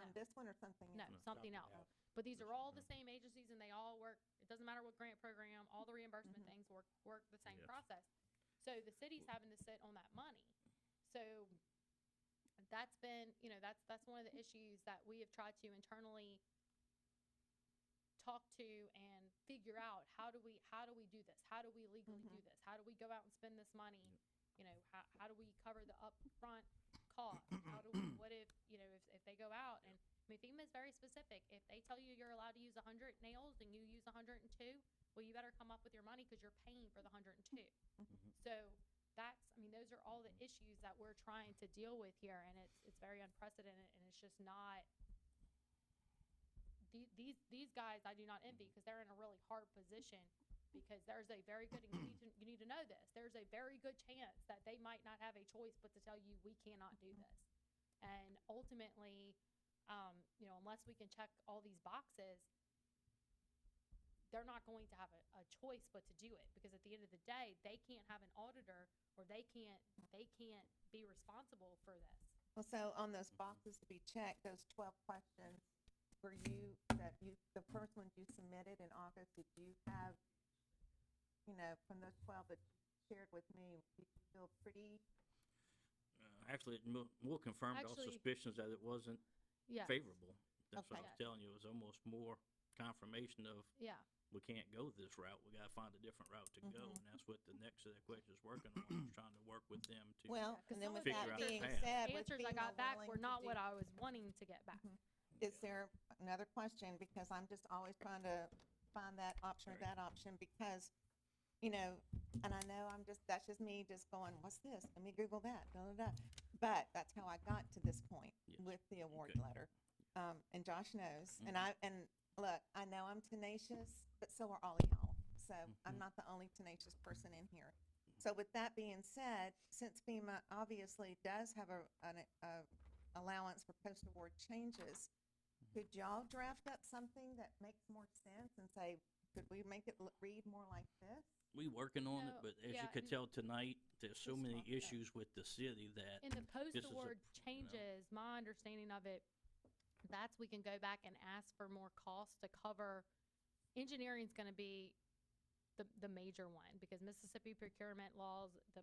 On this one or something No, else? something else. But these are all the same agencies and they all work, it doesn't matter what grant program, all the reimbursement things work the same Yes. process. So the city's having to sit on that money. So that's been, that's one of the issues that we have tried to internally talk to and figure out, how do we do this? How do we legally do this? How do we go out and spend this money? How do we cover the upfront cost? How do we, what if, if they go out and, I mean, FEMA is very specific. If they tell you you're allowed to use 100 nails and you use 102, well, you better come up with your money because you're paying for the 102. So those are all the issues that we're trying to deal with here, and it's very unprecedented, and it's just not. These guys I do not envy because they're in a really hard position, because there's a very good, and you need to know this, there's a very good chance that they might not have a choice but to tell you we cannot do this. And ultimately, unless we can check all these boxes, they're not going to have a choice but to do it, because at the end of the day, they can't have an auditor, or they can't be responsible for this. Well, so on those boxes to be checked, those 12 questions, the first one you submitted in August, did you have, from those 12 that you shared with me, did you feel pretty? Actually, it more confirmed our Actually- suspicions that it wasn't Yeah. favorable. That's what I Okay. was telling you. It was almost more confirmation of, Yeah. we can't go this route. We gotta find a different route to go. And that's what the next set of questions working on, is trying to work with them to. Well, and then with Figure that out the being path. said, with Answers I FEMA got back willing were to not do- what I was wanting to get back. Is there another question? Because I'm just always trying to find that option or that option, because, and I know that's just me just going, what's this? Let me Google that, da, da, da. But that's how I got to this point Yes. with the award Okay. letter. And Josh knows, and look, I know I'm tenacious, but so are all of y'all. So I'm not the only tenacious person in here. So with that being said, since FEMA obviously does have an allowance for post-award changes, could y'all draft up something that makes more sense and say, could we make it read more like this? We working on it, No, but as yeah, you could and- tell tonight, there's so Just many walk up. issues with the city that. In the this is a- post-award changes, my understanding of it, we can go back and ask for more costs to cover. Engineering's gonna be the major one, because Mississippi procurement laws, the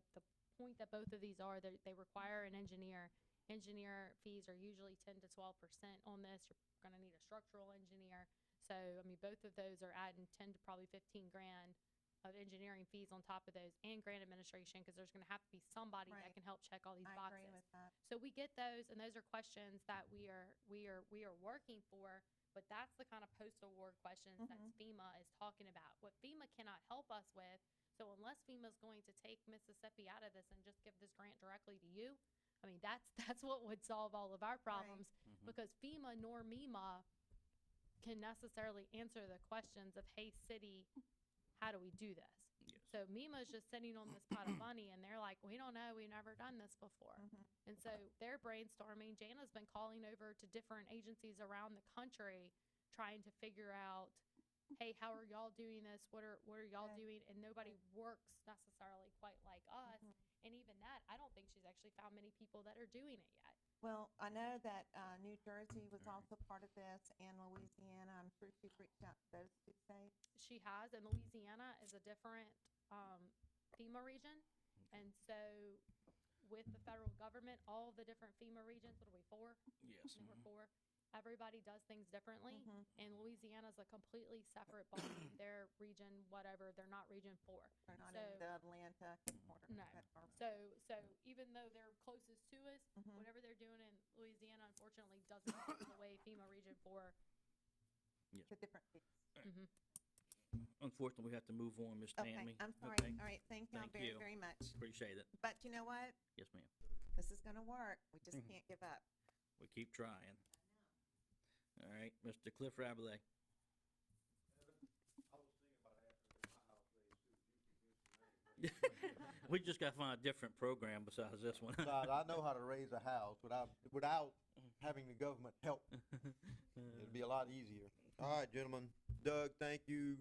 point that both of these are, they require an engineer. Engineer fees are usually 10 to 12% on this. You're gonna need a structural engineer. So, both of those are adding 10 to probably 15 grand of engineering fees on top of those, and grant administration, because there's gonna have to be somebody that Right. can help check all these I boxes. agree with that. So we get those, and those are questions that we are working for, but that's the kind of post-award questions that FEMA is talking about. What FEMA cannot help us with, so unless FEMA's going to take Mississippi out of this and just give this grant directly to you, that's what would solve all of our problems, because FEMA nor MEMA can necessarily answer the questions of, hey, city, how do we do this? Yes. So MEMA's just sitting on this pot of money, and they're like, we don't know, we've never done this before. And so they're brainstorming. Jana's been calling over to different agencies around the country, trying to figure out, hey, how are y'all doing this? What are y'all doing? And nobody works necessarily quite like us. And even that, I don't think she's actually found many people that are doing it yet. Well, I know that, New Jersey was also part of this, and Louisiana. I'm sure she's reached out to those two states. She has, and Louisiana is a different FEMA region. And so with the federal government, all the different FEMA regions, what are we, 4? Yes. I think we're 4. Everybody does things differently, and Louisiana is a completely separate body. Their region, whatever, they're not region 4. They're not So- in the Atlanta border. No. that part. So even though they're closest to us, whatever they're doing in Louisiana, unfortunately, doesn't work the way FEMA region 4. It's a different piece. Unfortunately, we have to move on, Ms. Okay, Tammy. I'm sorry. Okay? All right, thank y'all Thank very, you. very much. Appreciate it. But you know what? Yes, ma'am. This is gonna work. We just can't give up. We keep trying. All right, Mr. Cliff Rabelais. We just gotta find a different program besides this one. Besides, I know how to raise a house without having the government help. It'd be a lot easier. All right, gentlemen. Doug, thank you.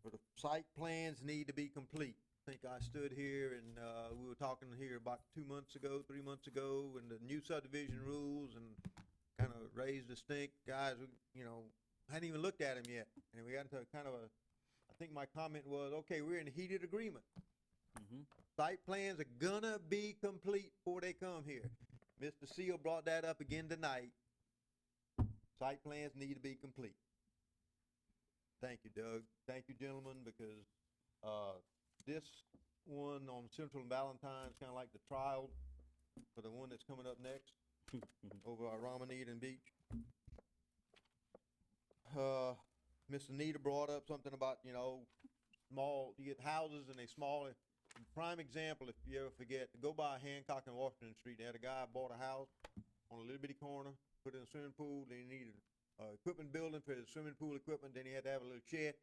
For the site plans need to be complete. I think I stood here and, we were talking here about 3 months ago, and the new subdivision rules, and kind of raised a stink. Guys, we, hadn't even looked at them yet. And we got into kind of I think my comment was, okay, we're in heated agreement. Site plans are gonna be complete before they come here. Mr. Seal brought that up again tonight. Site plans need to be complete. Thank you, Doug. Thank you, gentlemen, because, this one on Central and Valentine's kind of like the trial for the one that's coming up next over at Romanita Beach. Mr. Nita brought up something about, small, you get houses and they small. Prime example, if you ever forget, to go by Hancock and Washington Street, they had a guy bought a house on a little bitty corner, put in a swimming pool, then he needed equipment building for his swimming pool equipment, then he had to have a little shed.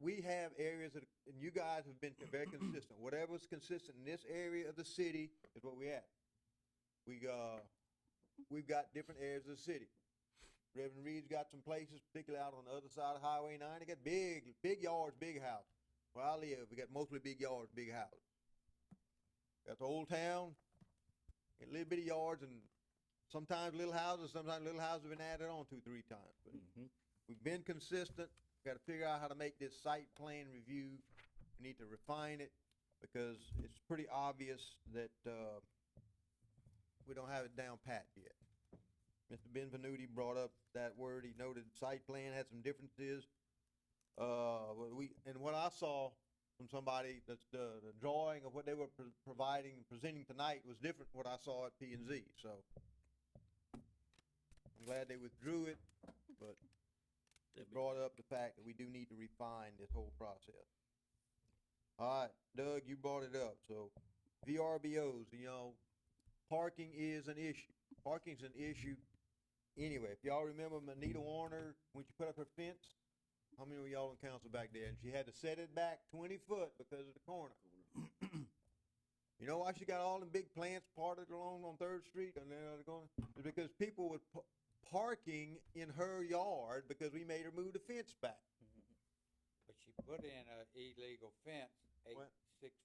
We have areas that, and you guys have been very consistent. Whatever's consistent in this area of the city is what we have. We've got different areas of the city. Reverend Reed's got some places, particularly out on the other side of Highway 9. They got big yards, big houses. Where I live, we got mostly big yards, big houses. Got the old town, got little bitty yards, and sometimes little houses have been added on 2-3 times. But we've been consistent. Got to figure out how to make this site plan review. We need to refine it because it's pretty obvious that we don't have it down pat yet. Mr. Benvenuti brought up that word. He noted site plan had some differences. And what I saw from somebody, that's the drawing of what they were providing and presenting tonight was different from what I saw at P&Z. So I'm glad they withdrew it, but it brought up the fact that we do need to refine this whole process. All right, Doug, you brought it up. So VRBOs, parking is an issue. Parking's an issue anyway. If y'all remember Anita Warner, when she put up her fence, how many of y'all in council back there? And she had to set it back 20 foot because of the corner. You know why she got all them big plants parted along on 3rd Street and then they're going? It's because people were parking in her yard because we made her move the fence back. But she put in an illegal fence, 6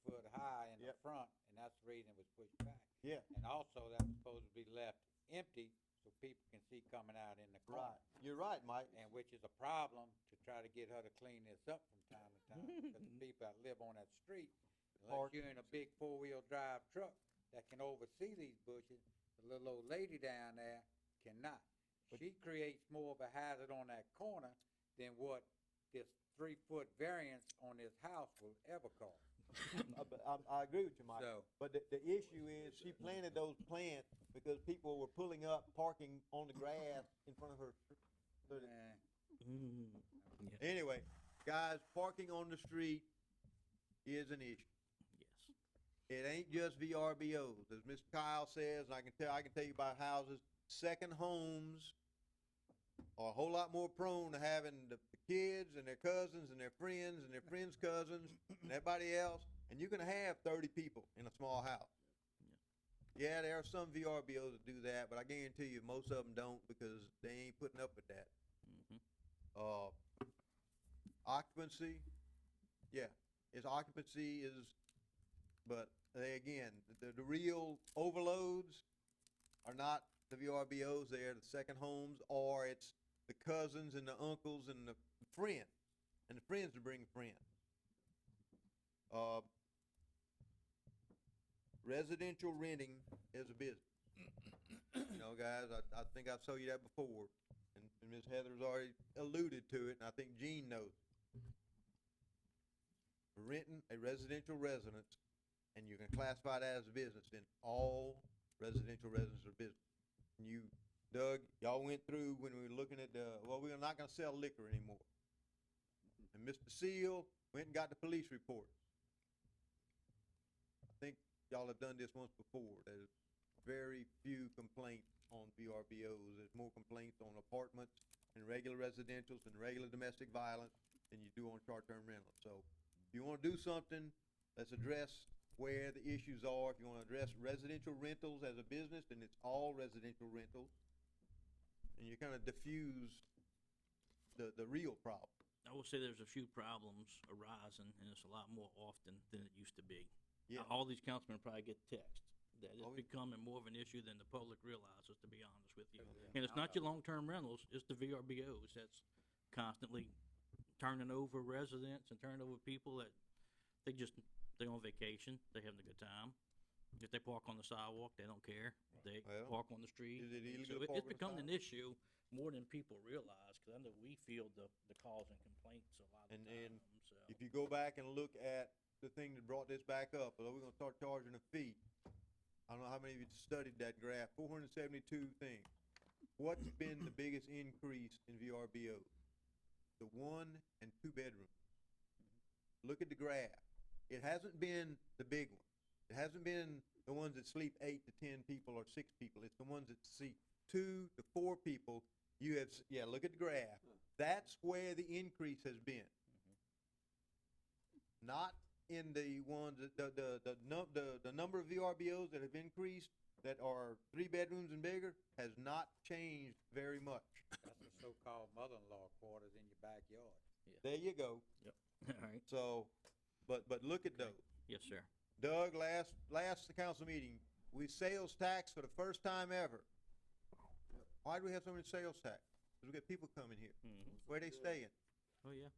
foot high in the front, and that's the reason it was pushed back. Yeah. And also that was supposed to be left empty so people can see coming out in the corner. Right. You're right, Mike. And which is a problem to try to get her to clean this up from time to time because the people that live on that street, unless you're in a big 4-wheel drive truck that can oversee these bushes, the little old lady down there cannot. She creates more of a hazard on that corner than what this 3-foot variance on this house will ever cause. I agree with you, Mike. But the issue is she planted those plants because people were pulling up, parking on the grass in front of her. Anyway, guys, parking on the street is an issue. Yes. It ain't just VRBOs. As Mr. Kyle says, and I can tell you about houses, second homes are a whole lot more prone to having the kids and their cousins and their friends and their friends' cousins and everybody else, and you're gonna have 30 people in a small house. Yeah, there are some VRBOs that do that, but I guarantee you most of them don't because they ain't putting up with that. Occupancy, yeah, but they, again, the real overloads are not the VRBOs, they're the second homes, or it's the cousins and the uncles and the friends, and the friends to bring friends. Residential renting is a business. You know, guys, I think I've told you that before, and Ms. Heather's already alluded to it, and I think Gene knows. Renting a residential residence, and you can classify that as a business, then all residential residences are business. And you, Doug, y'all went through when we were looking at well, we're not gonna sell liquor anymore. And Mr. Seal went and got the police report. I think y'all have done this once before. There's very few complaints on VRBOs. There's more complaints on apartments and regular residentials and regular domestic violence than you do on short-term rentals. So if you wanna do something, let's address where the issues are. If you wanna address residential rentals as a business, then it's all residential rentals. And you kinda diffuse the real problem. I will say there's a few problems arising, and it's a lot more often than it used to be. Yeah. All these councilmen probably get text that it's Oh, yeah. becoming more of an issue than the public realizes, to be honest with you. And it's not your long-term rentals, it's the VRBOs that's constantly turning over residents and turning over people that they're on vacation, they're having a good time. If they park on the sidewalk, they don't care. They Well, park on the street. is it illegal So to park it's on the becoming an issue more than people realize, because I know we field the calls and complaints a lot of And times, so. if you go back and look at the thing that brought this back up, although we're gonna start charging a fee. I don't know how many of you studied that graph, 472 things. What's been the biggest increase in VRBOs? The 1 and 2 bedrooms. Look at the graph. It hasn't been the big ones. It hasn't been the ones that sleep 8 to 10 people or 6 people. It's the ones that sleep 2 to 4 people. You have, look at the graph. That's where the increase has been. Not in the ones, the number of VRBOs that have increased that are 3 bedrooms and bigger has not changed very much. That's the so-called mother-in-law quarters in your backyard. There you go. Yep, all right. So, but look at those. Yes, sir. Doug, last council meeting, we sales tax for the first time ever. Why do we have so many sales tax? Because we got people coming here. Where they staying? Oh, yeah.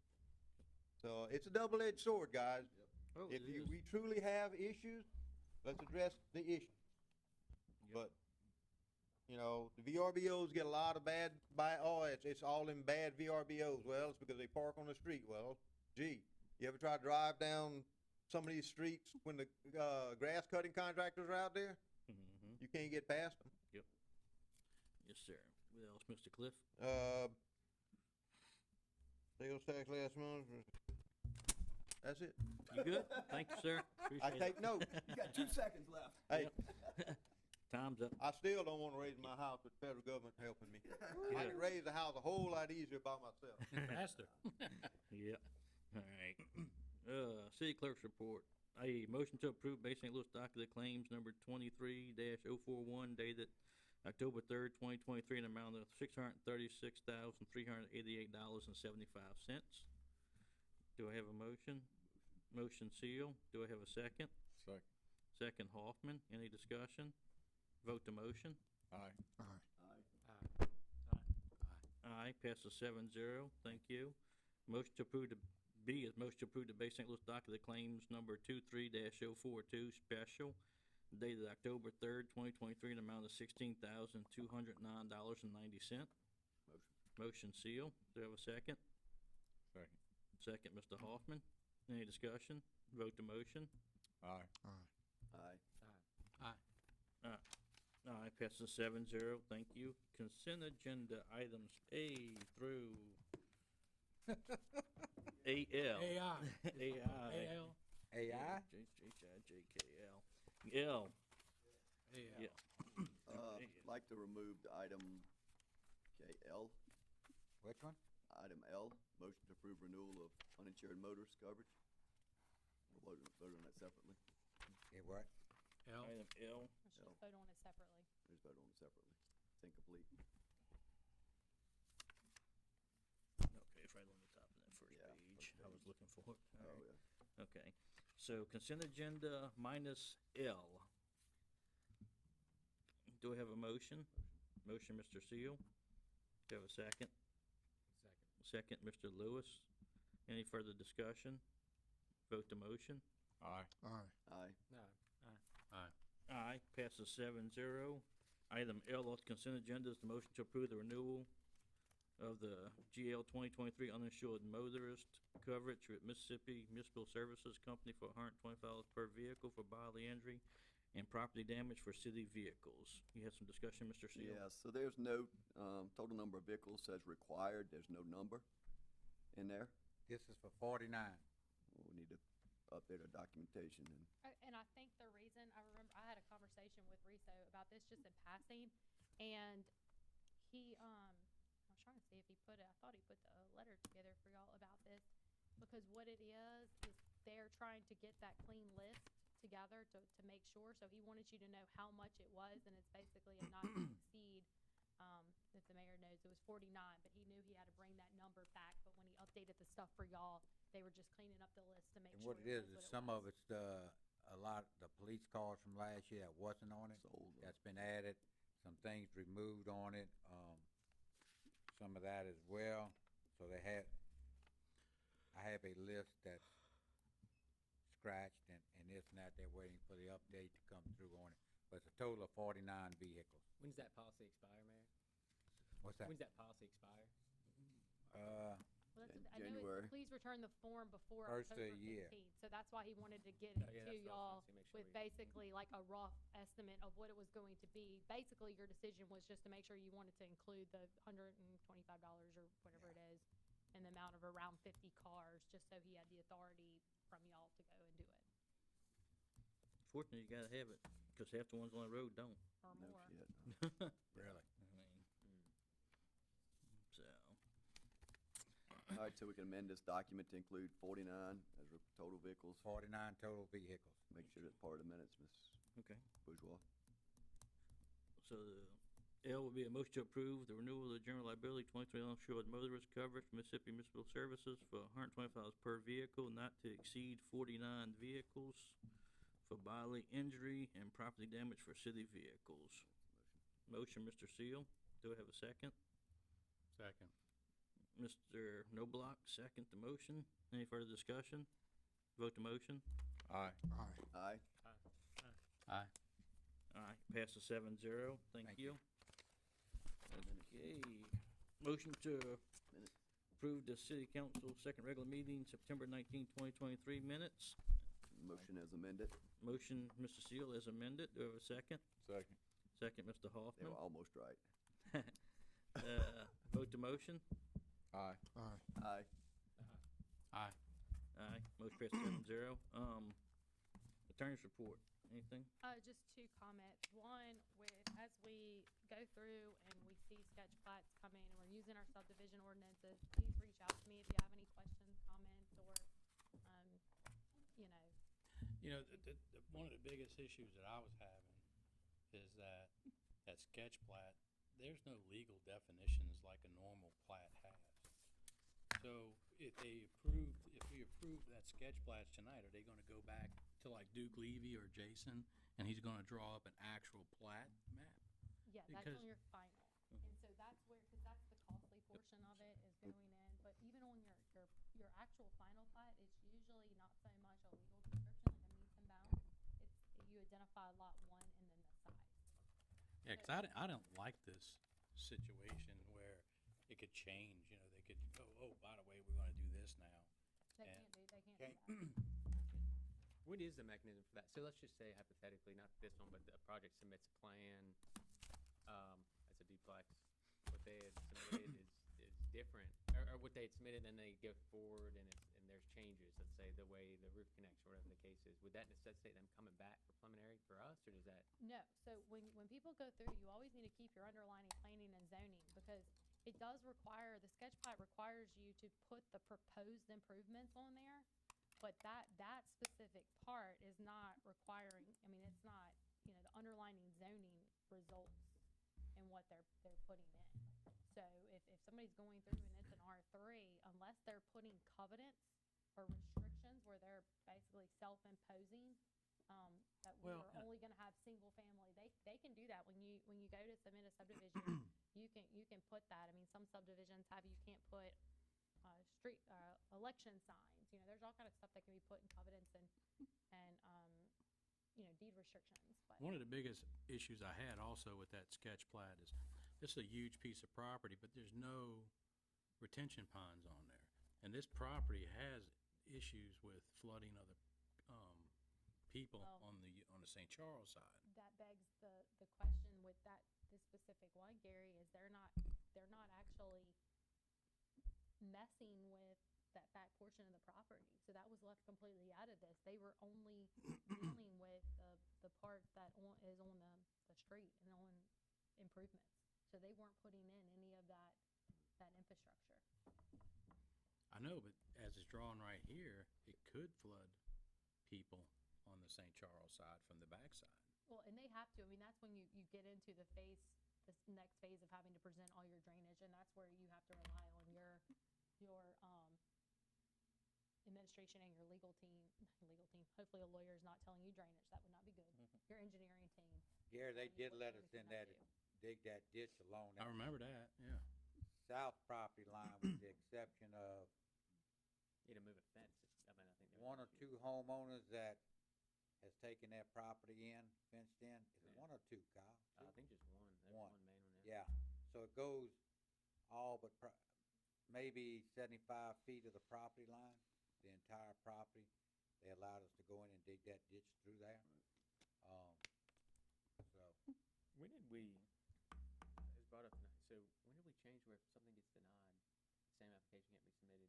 So it's a double-edged sword, guys. Oh, If it is. we truly have issues, let's address the issue. But, you know, the VRBOs get a lot of it's all in bad VRBOs. Well, it's because they park on the street. Well, gee, you ever try to drive down some of these streets when the grass cutting contractors are out there? Mhm. You can't get past them. Yep. Yes, sir. What else, Mr. Cliff? Sales tax last month. That's it. You good? Thank you, sir. I Appreciate it. take notes. You got 2 seconds left. Hey, Time's up. I still don't want to raise my house with the federal government helping me. I could raise the house a whole lot easier by myself. Faster. Yeah. All right. City clerk's report. A motion to approve Bay St. Louis docket of claims number 23-041 dated October 3rd, 2023, in an amount of $636,388.75. Do I have a motion? Motion Seal. Do I have a second? Second. Second Hoffman. Any discussion? Vote to motion. Aye. Aye, passes 7-0. Thank you. Motion to approve B is motion to approve the Bay St. Louis docket of claims number 23-042 special dated October 3rd, 2023, in an amount of $16,209.90. Motion Seal. Do I have a second? Second. Second, Mr. Hoffman. Any discussion? Vote to motion. Aye. Aye, passes 7-0. Thank you. Consent agenda items A through AL. AI. AL. AI? JKL. L. Like to remove the item KL. Which one? Item L, motion to approve renewal of uninsured motorist coverage. We'll vote on that separately. Get what? L? Item L. Let's just vote on it separately. Just vote on it separately. It's incomplete. Okay, it's right on the top of that first Yeah, page. first I was page. looking for it. Oh, Alright. yeah. Okay, so consent agenda minus L. Do we have a motion? Motion, Mr. Seal. Do you have a second? Second, Mr. Lewis. Any further discussion? Vote to motion. Aye. Aye. Aye. No. Aye. Aye, passes 7-0. Item L on the consent agenda is the motion to approve the renewal of the GL 2023 uninsured motorist coverage with Mississippi Municipal Services Company for $125 per vehicle for bodily injury and property damage for city vehicles. You had some discussion, Mr. Seal? Yeah, so there's no, total number of vehicles says required, there's no number in there. This is for 49. We need to update our documentation and. And I think the reason, I remember, I had a conversation with Riso about this just in passing, and he, I was trying to see if he put it, I thought he put the letter together for y'all about this, because what it is they're trying to get that clean list together to make sure, so he wanted you to know how much it was, and it's basically a not to exceed, if the mayor knows, it was 49, but he knew he had to bring that number back, but when he updated the stuff for y'all, they were just cleaning up the list to make And sure what it is was what it some was. of it's the police cars from last year that wasn't on it. Sold. That's been added, some things removed on it, some of that as well. So I have a list that's scratched and this and that, they're waiting for the update to come through on it. But it's a total of 49 vehicles. When's that policy expire, Mayor? What's that? When's that policy expire? Well, that's the- I know January. it's, please return the form before First of October the year. 15th, so that's why he wanted to get Oh, it yeah, to that's what I was y'all trying to see, make sure with we- basically like a rough estimate of what it was going to be. Basically, your decision was just to make sure you wanted to include the $125 or whatever it is, and the amount of around 50 cars, just so he had the authority from y'all to go and do it, Fortunately, you gotta have it, because half the ones on the road don't. or No more. shit. Really? So, All right, so we can amend this document to include 49 as total vehicles. 49 total vehicles. Make sure that's part of the minutes, Ms. okay. Bourgeois. So L would be a motion to approve the renewal of the general liability 23 uninsured motorist coverage for Mississippi Municipal Services for $125 per vehicle, not to exceed 49 vehicles for bodily injury and property damage for city vehicles. Motion, Mr. Seal. Do I have a second? Second. Mr. Noblock, second the motion. Any further discussion? Vote to motion. Aye. Aye. Aye. Aye. Aye, passes 7-0. Thank Thank you. Okay, motion to approve the city council second regular meeting, September 19, 2023 minutes. Motion as amended. Motion, Mr. Seal, as amended. Do I have a second? Second. Second, Mr. They Hoffman. were almost right. Vote to motion. Aye. Aye. Aye. Aye. Aye, motion passes 7-0. Attorney's report, anything? Just two comments. One, as we go through and we see sketch plats come in and we're using our subdivision ordinances, please reach out to me if you have any questions, comments, or, You know, one of the biggest issues that I was having is that sketch plat, there's no legal definitions like a normal plat has. So if we approve that sketch plats tonight, are they gonna go back to like Duke Levy or Jason, and he's gonna draw up an actual plat map? yeah, that's Because- on your final. And so that's where, because that's the costly portion of it is going in, but even on your actual final plat, it's usually not so much a legal description, like a meets and bounds. It's, you identify lot one and then the size. Yeah, 'cause I don't like this situation where it could change, you know, they could go, oh, by the way, we're gonna do this now. They And- can't do that. What is the mechanism for that? So let's just say hypothetically, not this one, but the project submits a plan, as a duplex. What they had submitted is different, or what they had submitted, then they go forward and there's changes, let's say the way the roof connects or whatever the case is. Would that necessitate them coming back for preliminary for us, or does that? No, so when people go through, you always need to keep your underlining planning and zoning, because it does require, the sketch plat requires you to put the proposed improvements on there, but that specific part is not requiring, I mean, it's not, you know, the underlining zoning results in what they're putting in. So if somebody's going through and it's an R3, unless they're putting covenants or restrictions where they're basically self-imposing, that Well, we're only gonna have single family, they can do that. When you go to submit a subdivision, you can put that. I mean, some subdivisions have, you can't put, election signs, you know, there's all kind of stuff that can be put in covenants and, you know, deed restrictions, but. One of the biggest issues I had also with that sketch plat is, this is a huge piece of property, but there's no retention ponds on there. And this property has issues with flooding other, people Well, on the St. Charles side. That begs the question with this specific one, Gary, is they're not actually messing with that back portion of the property. So that was left completely out of this. They were only dealing with the part that is on the street and on improvements. So they weren't putting in any of that infrastructure. I know, but as it's drawn right here, it could flood people on the St. Charles side from the backside. Well, and they have to, I mean, that's when you get into this next phase of having to present all your drainage, and that's where you have to rely on your administration and your legal team, hopefully a lawyer is not telling you drainage, that would not be good. Your engineering team. Gary, they did what let you us can in not that, do. dig that ditch along I that remember that, yeah. south property line with the exception of Need to move a fence. I mean, I think there was one or issues. two homeowners that has taken their property in, fenced in. Is it Yeah. one or two, Kyle? I think just one. There's One. one main one there. Yeah, so it goes all but maybe 75 feet of the property line, the entire property. They allowed us to go in and dig that ditch through there. So, When did we, it was brought up tonight, so when did we change where if something gets denied, the same application can't be submitted?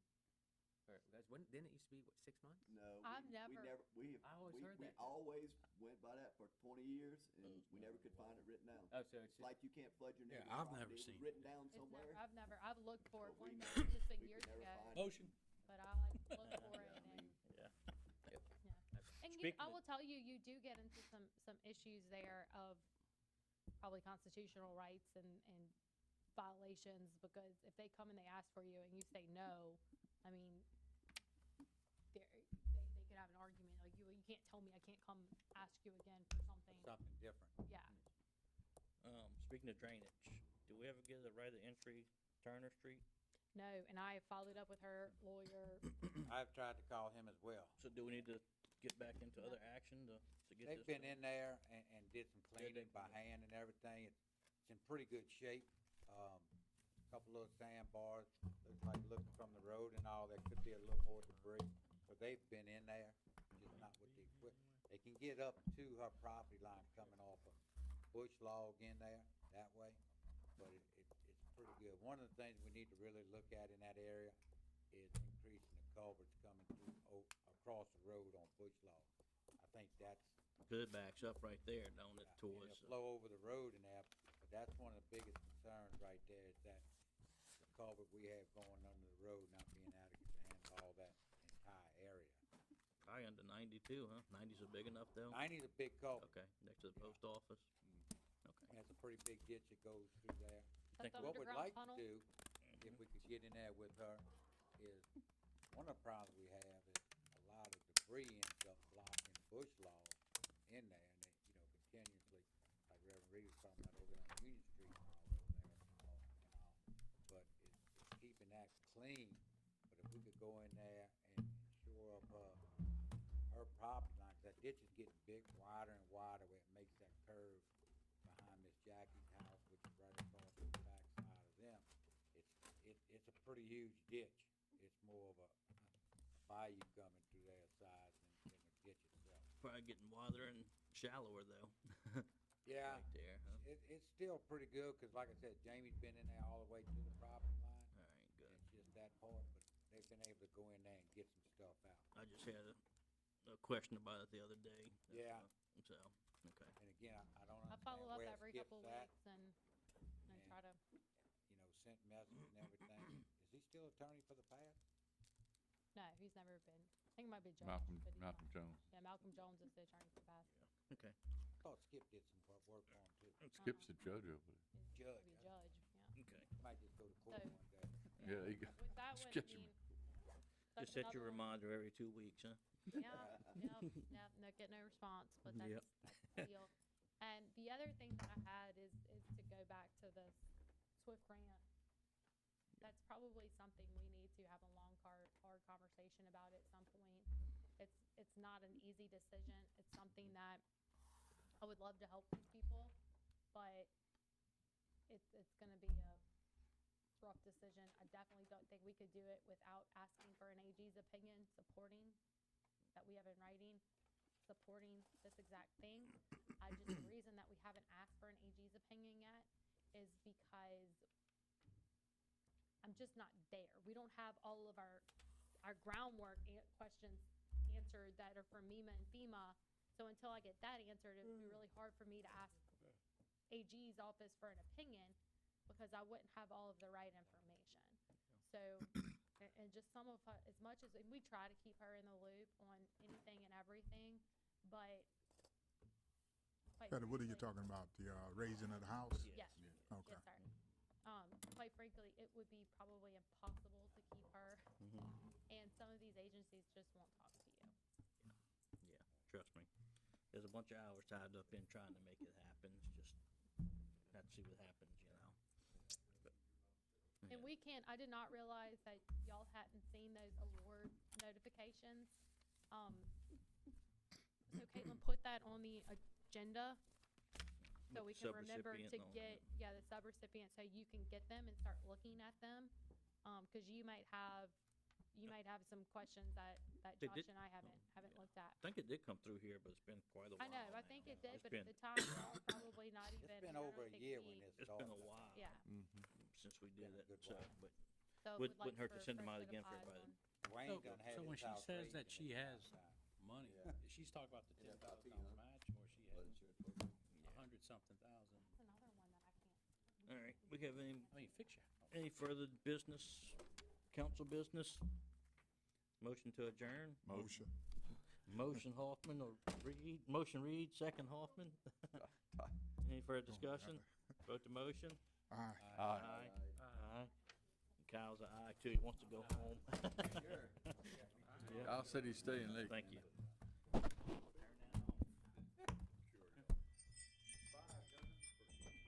Or, guys, didn't it used to be, what, 6 months? No. I've we never- I always heard we that. always went by that for 20 years, and we never could find it written down. Oh, so it's It's just, like you can't flood your Yeah, neighbor's I've property. never It was seen written down It's somewhere. I've looked for it but we one day, never- it's been we years could never ago, find it. Motion. but I like to look for it and. Yeah. And Speaking I of- will tell you, you do get into some issues there of probably constitutional rights and violations, because if they come and they ask for you and you say no, I mean, they could have an argument, like, you can't tell me I can't come ask you again for something, something different. yeah. Speaking of drainage, do we ever get a right of entry Turner Street? No, and I followed up with her lawyer, I've tried to call him as well. So do we need to get back into other action to get this? They've been done? in there and did some Yeah, cleaning by hand and everything. It's in pretty good shape. Couple little sandbars, looks like looking from the road and all, there could be a little more debris. But they've been in there, just not with the equipment. They can get up to her property line coming off of Bush Log in there that way, but it's pretty good. One of the things we need to really look at in that area is increasing the culverts coming through, across the road on Bush Log. I think that's, Good backs up right there, don't it, and towards, it'll flow over the road and that, but that's one of the biggest concerns right there, is that the culvert we have going under the road not being adequate to handle all that entire area. probably under 92, huh? 90's a big enough though? 90's a big culvert, Okay, next to the post office? and it's a pretty big ditch that goes through there. That's the What we'd underground like tunnel? to do, if we could get in there with her, is, one of the problems we have is a lot of debris ends up blocking Bush Log in there, and they, continuously, like Reverend Reed was talking about over there on Union Street and all over there and all. But it's keeping that clean, but if we could go in there and shore up her property line, 'cause that ditch is getting big, wider and wider, where it makes that curve behind Miss Jackie's house, which is right across the back side of them. It's a pretty huge ditch. It's more of a bayou coming through their sides than the ditch itself. Probably getting wider and shallower though. Yeah, Right there, huh? it's still pretty good, 'cause like I said, Jamie's been in there all the way to the property line. Alright, good. It's just that part, but they've been able to go in there and get some stuff out. I just had a question about it the other day. Yeah. So, okay. And again, I don't I understand follow up where it every skips couple that. weeks and try to, sent message and everything. Is he still attorney for the pass? No, he's never been. I think it might be Judge. Malcolm, but he's Malcolm not. Jones. Yeah, Malcolm Jones is the attorney for Bass. Okay. Thought Skip did some work on him too. Skip's the judge over there. Judge. Be Judge, yeah. Okay. Might just go to court So- one day. Yeah, he got, With that one, I Skip's a- mean, Just that's set your another one. reminder every 2 weeks, huh? Yeah, no, get no response, but that's, Yep. that's the deal. And the other thing that I had is to go back to this SWIFT grant. That's probably something we need to have a long, hard conversation about at some point. It's not an easy decision. It's something that I would love to help these people, but it's gonna be a rough decision. I definitely don't think we could do it without asking for an AG's opinion, supporting that we have in writing, supporting this exact thing. The reason that we haven't asked for an AG's opinion yet is because I'm just not there. We don't have all of our groundwork questions answered that are from MEMA and FEMA. So until I get that answered, it would be really hard for me to ask AG's office for an opinion because I wouldn't have all of the right information. So, and just some of her, as much as, and we try to keep her in the loop on anything and everything, but. quite Betty, what are you frankly- talking about? The raising of the house? Yes. Okay. Yes, sir. Quite frankly, it would be probably impossible to keep her, and some of these agencies just won't talk to you. Yeah, trust me. There's a bunch of hours tied up in trying to make it happen. It's just, have to see what happens, you know. But, And we can't, I did not realize that y'all hadn't seen those award notifications. So Caitlin, put that on the agenda so we can remember to Subrecipient on get, the subrecipient, so you can get them and start looking at them. Cause you might have some questions that They Josh did- and I haven't looked at. I think it did come through here, but it's been quite a while. I know, I now. think it did, It's but at been- the time, y'all probably not even. It's been I don't over a think year we- when this It's started. been a while Yeah. since we did Been a it, good so, while. but So wouldn't would like hurt to for send them out Fred again for Pies everybody. on- Wayne So, done had so when his she house says raised that in she the has summertime. money, she's talking about the $10,000 match, or she has $100-something thousand. Another one that I can't. All right, we have Fix your house. any further business, council business? Motion to adjourn? Motion. Motion Hoffman or Reed, motion Reed, second Hoffman. Any further discussion? Vote to motion? Aye. Aye. Aye. Kyle's an aye too, he wants to go home. Yeah. Kyle said he's staying late. Thank you.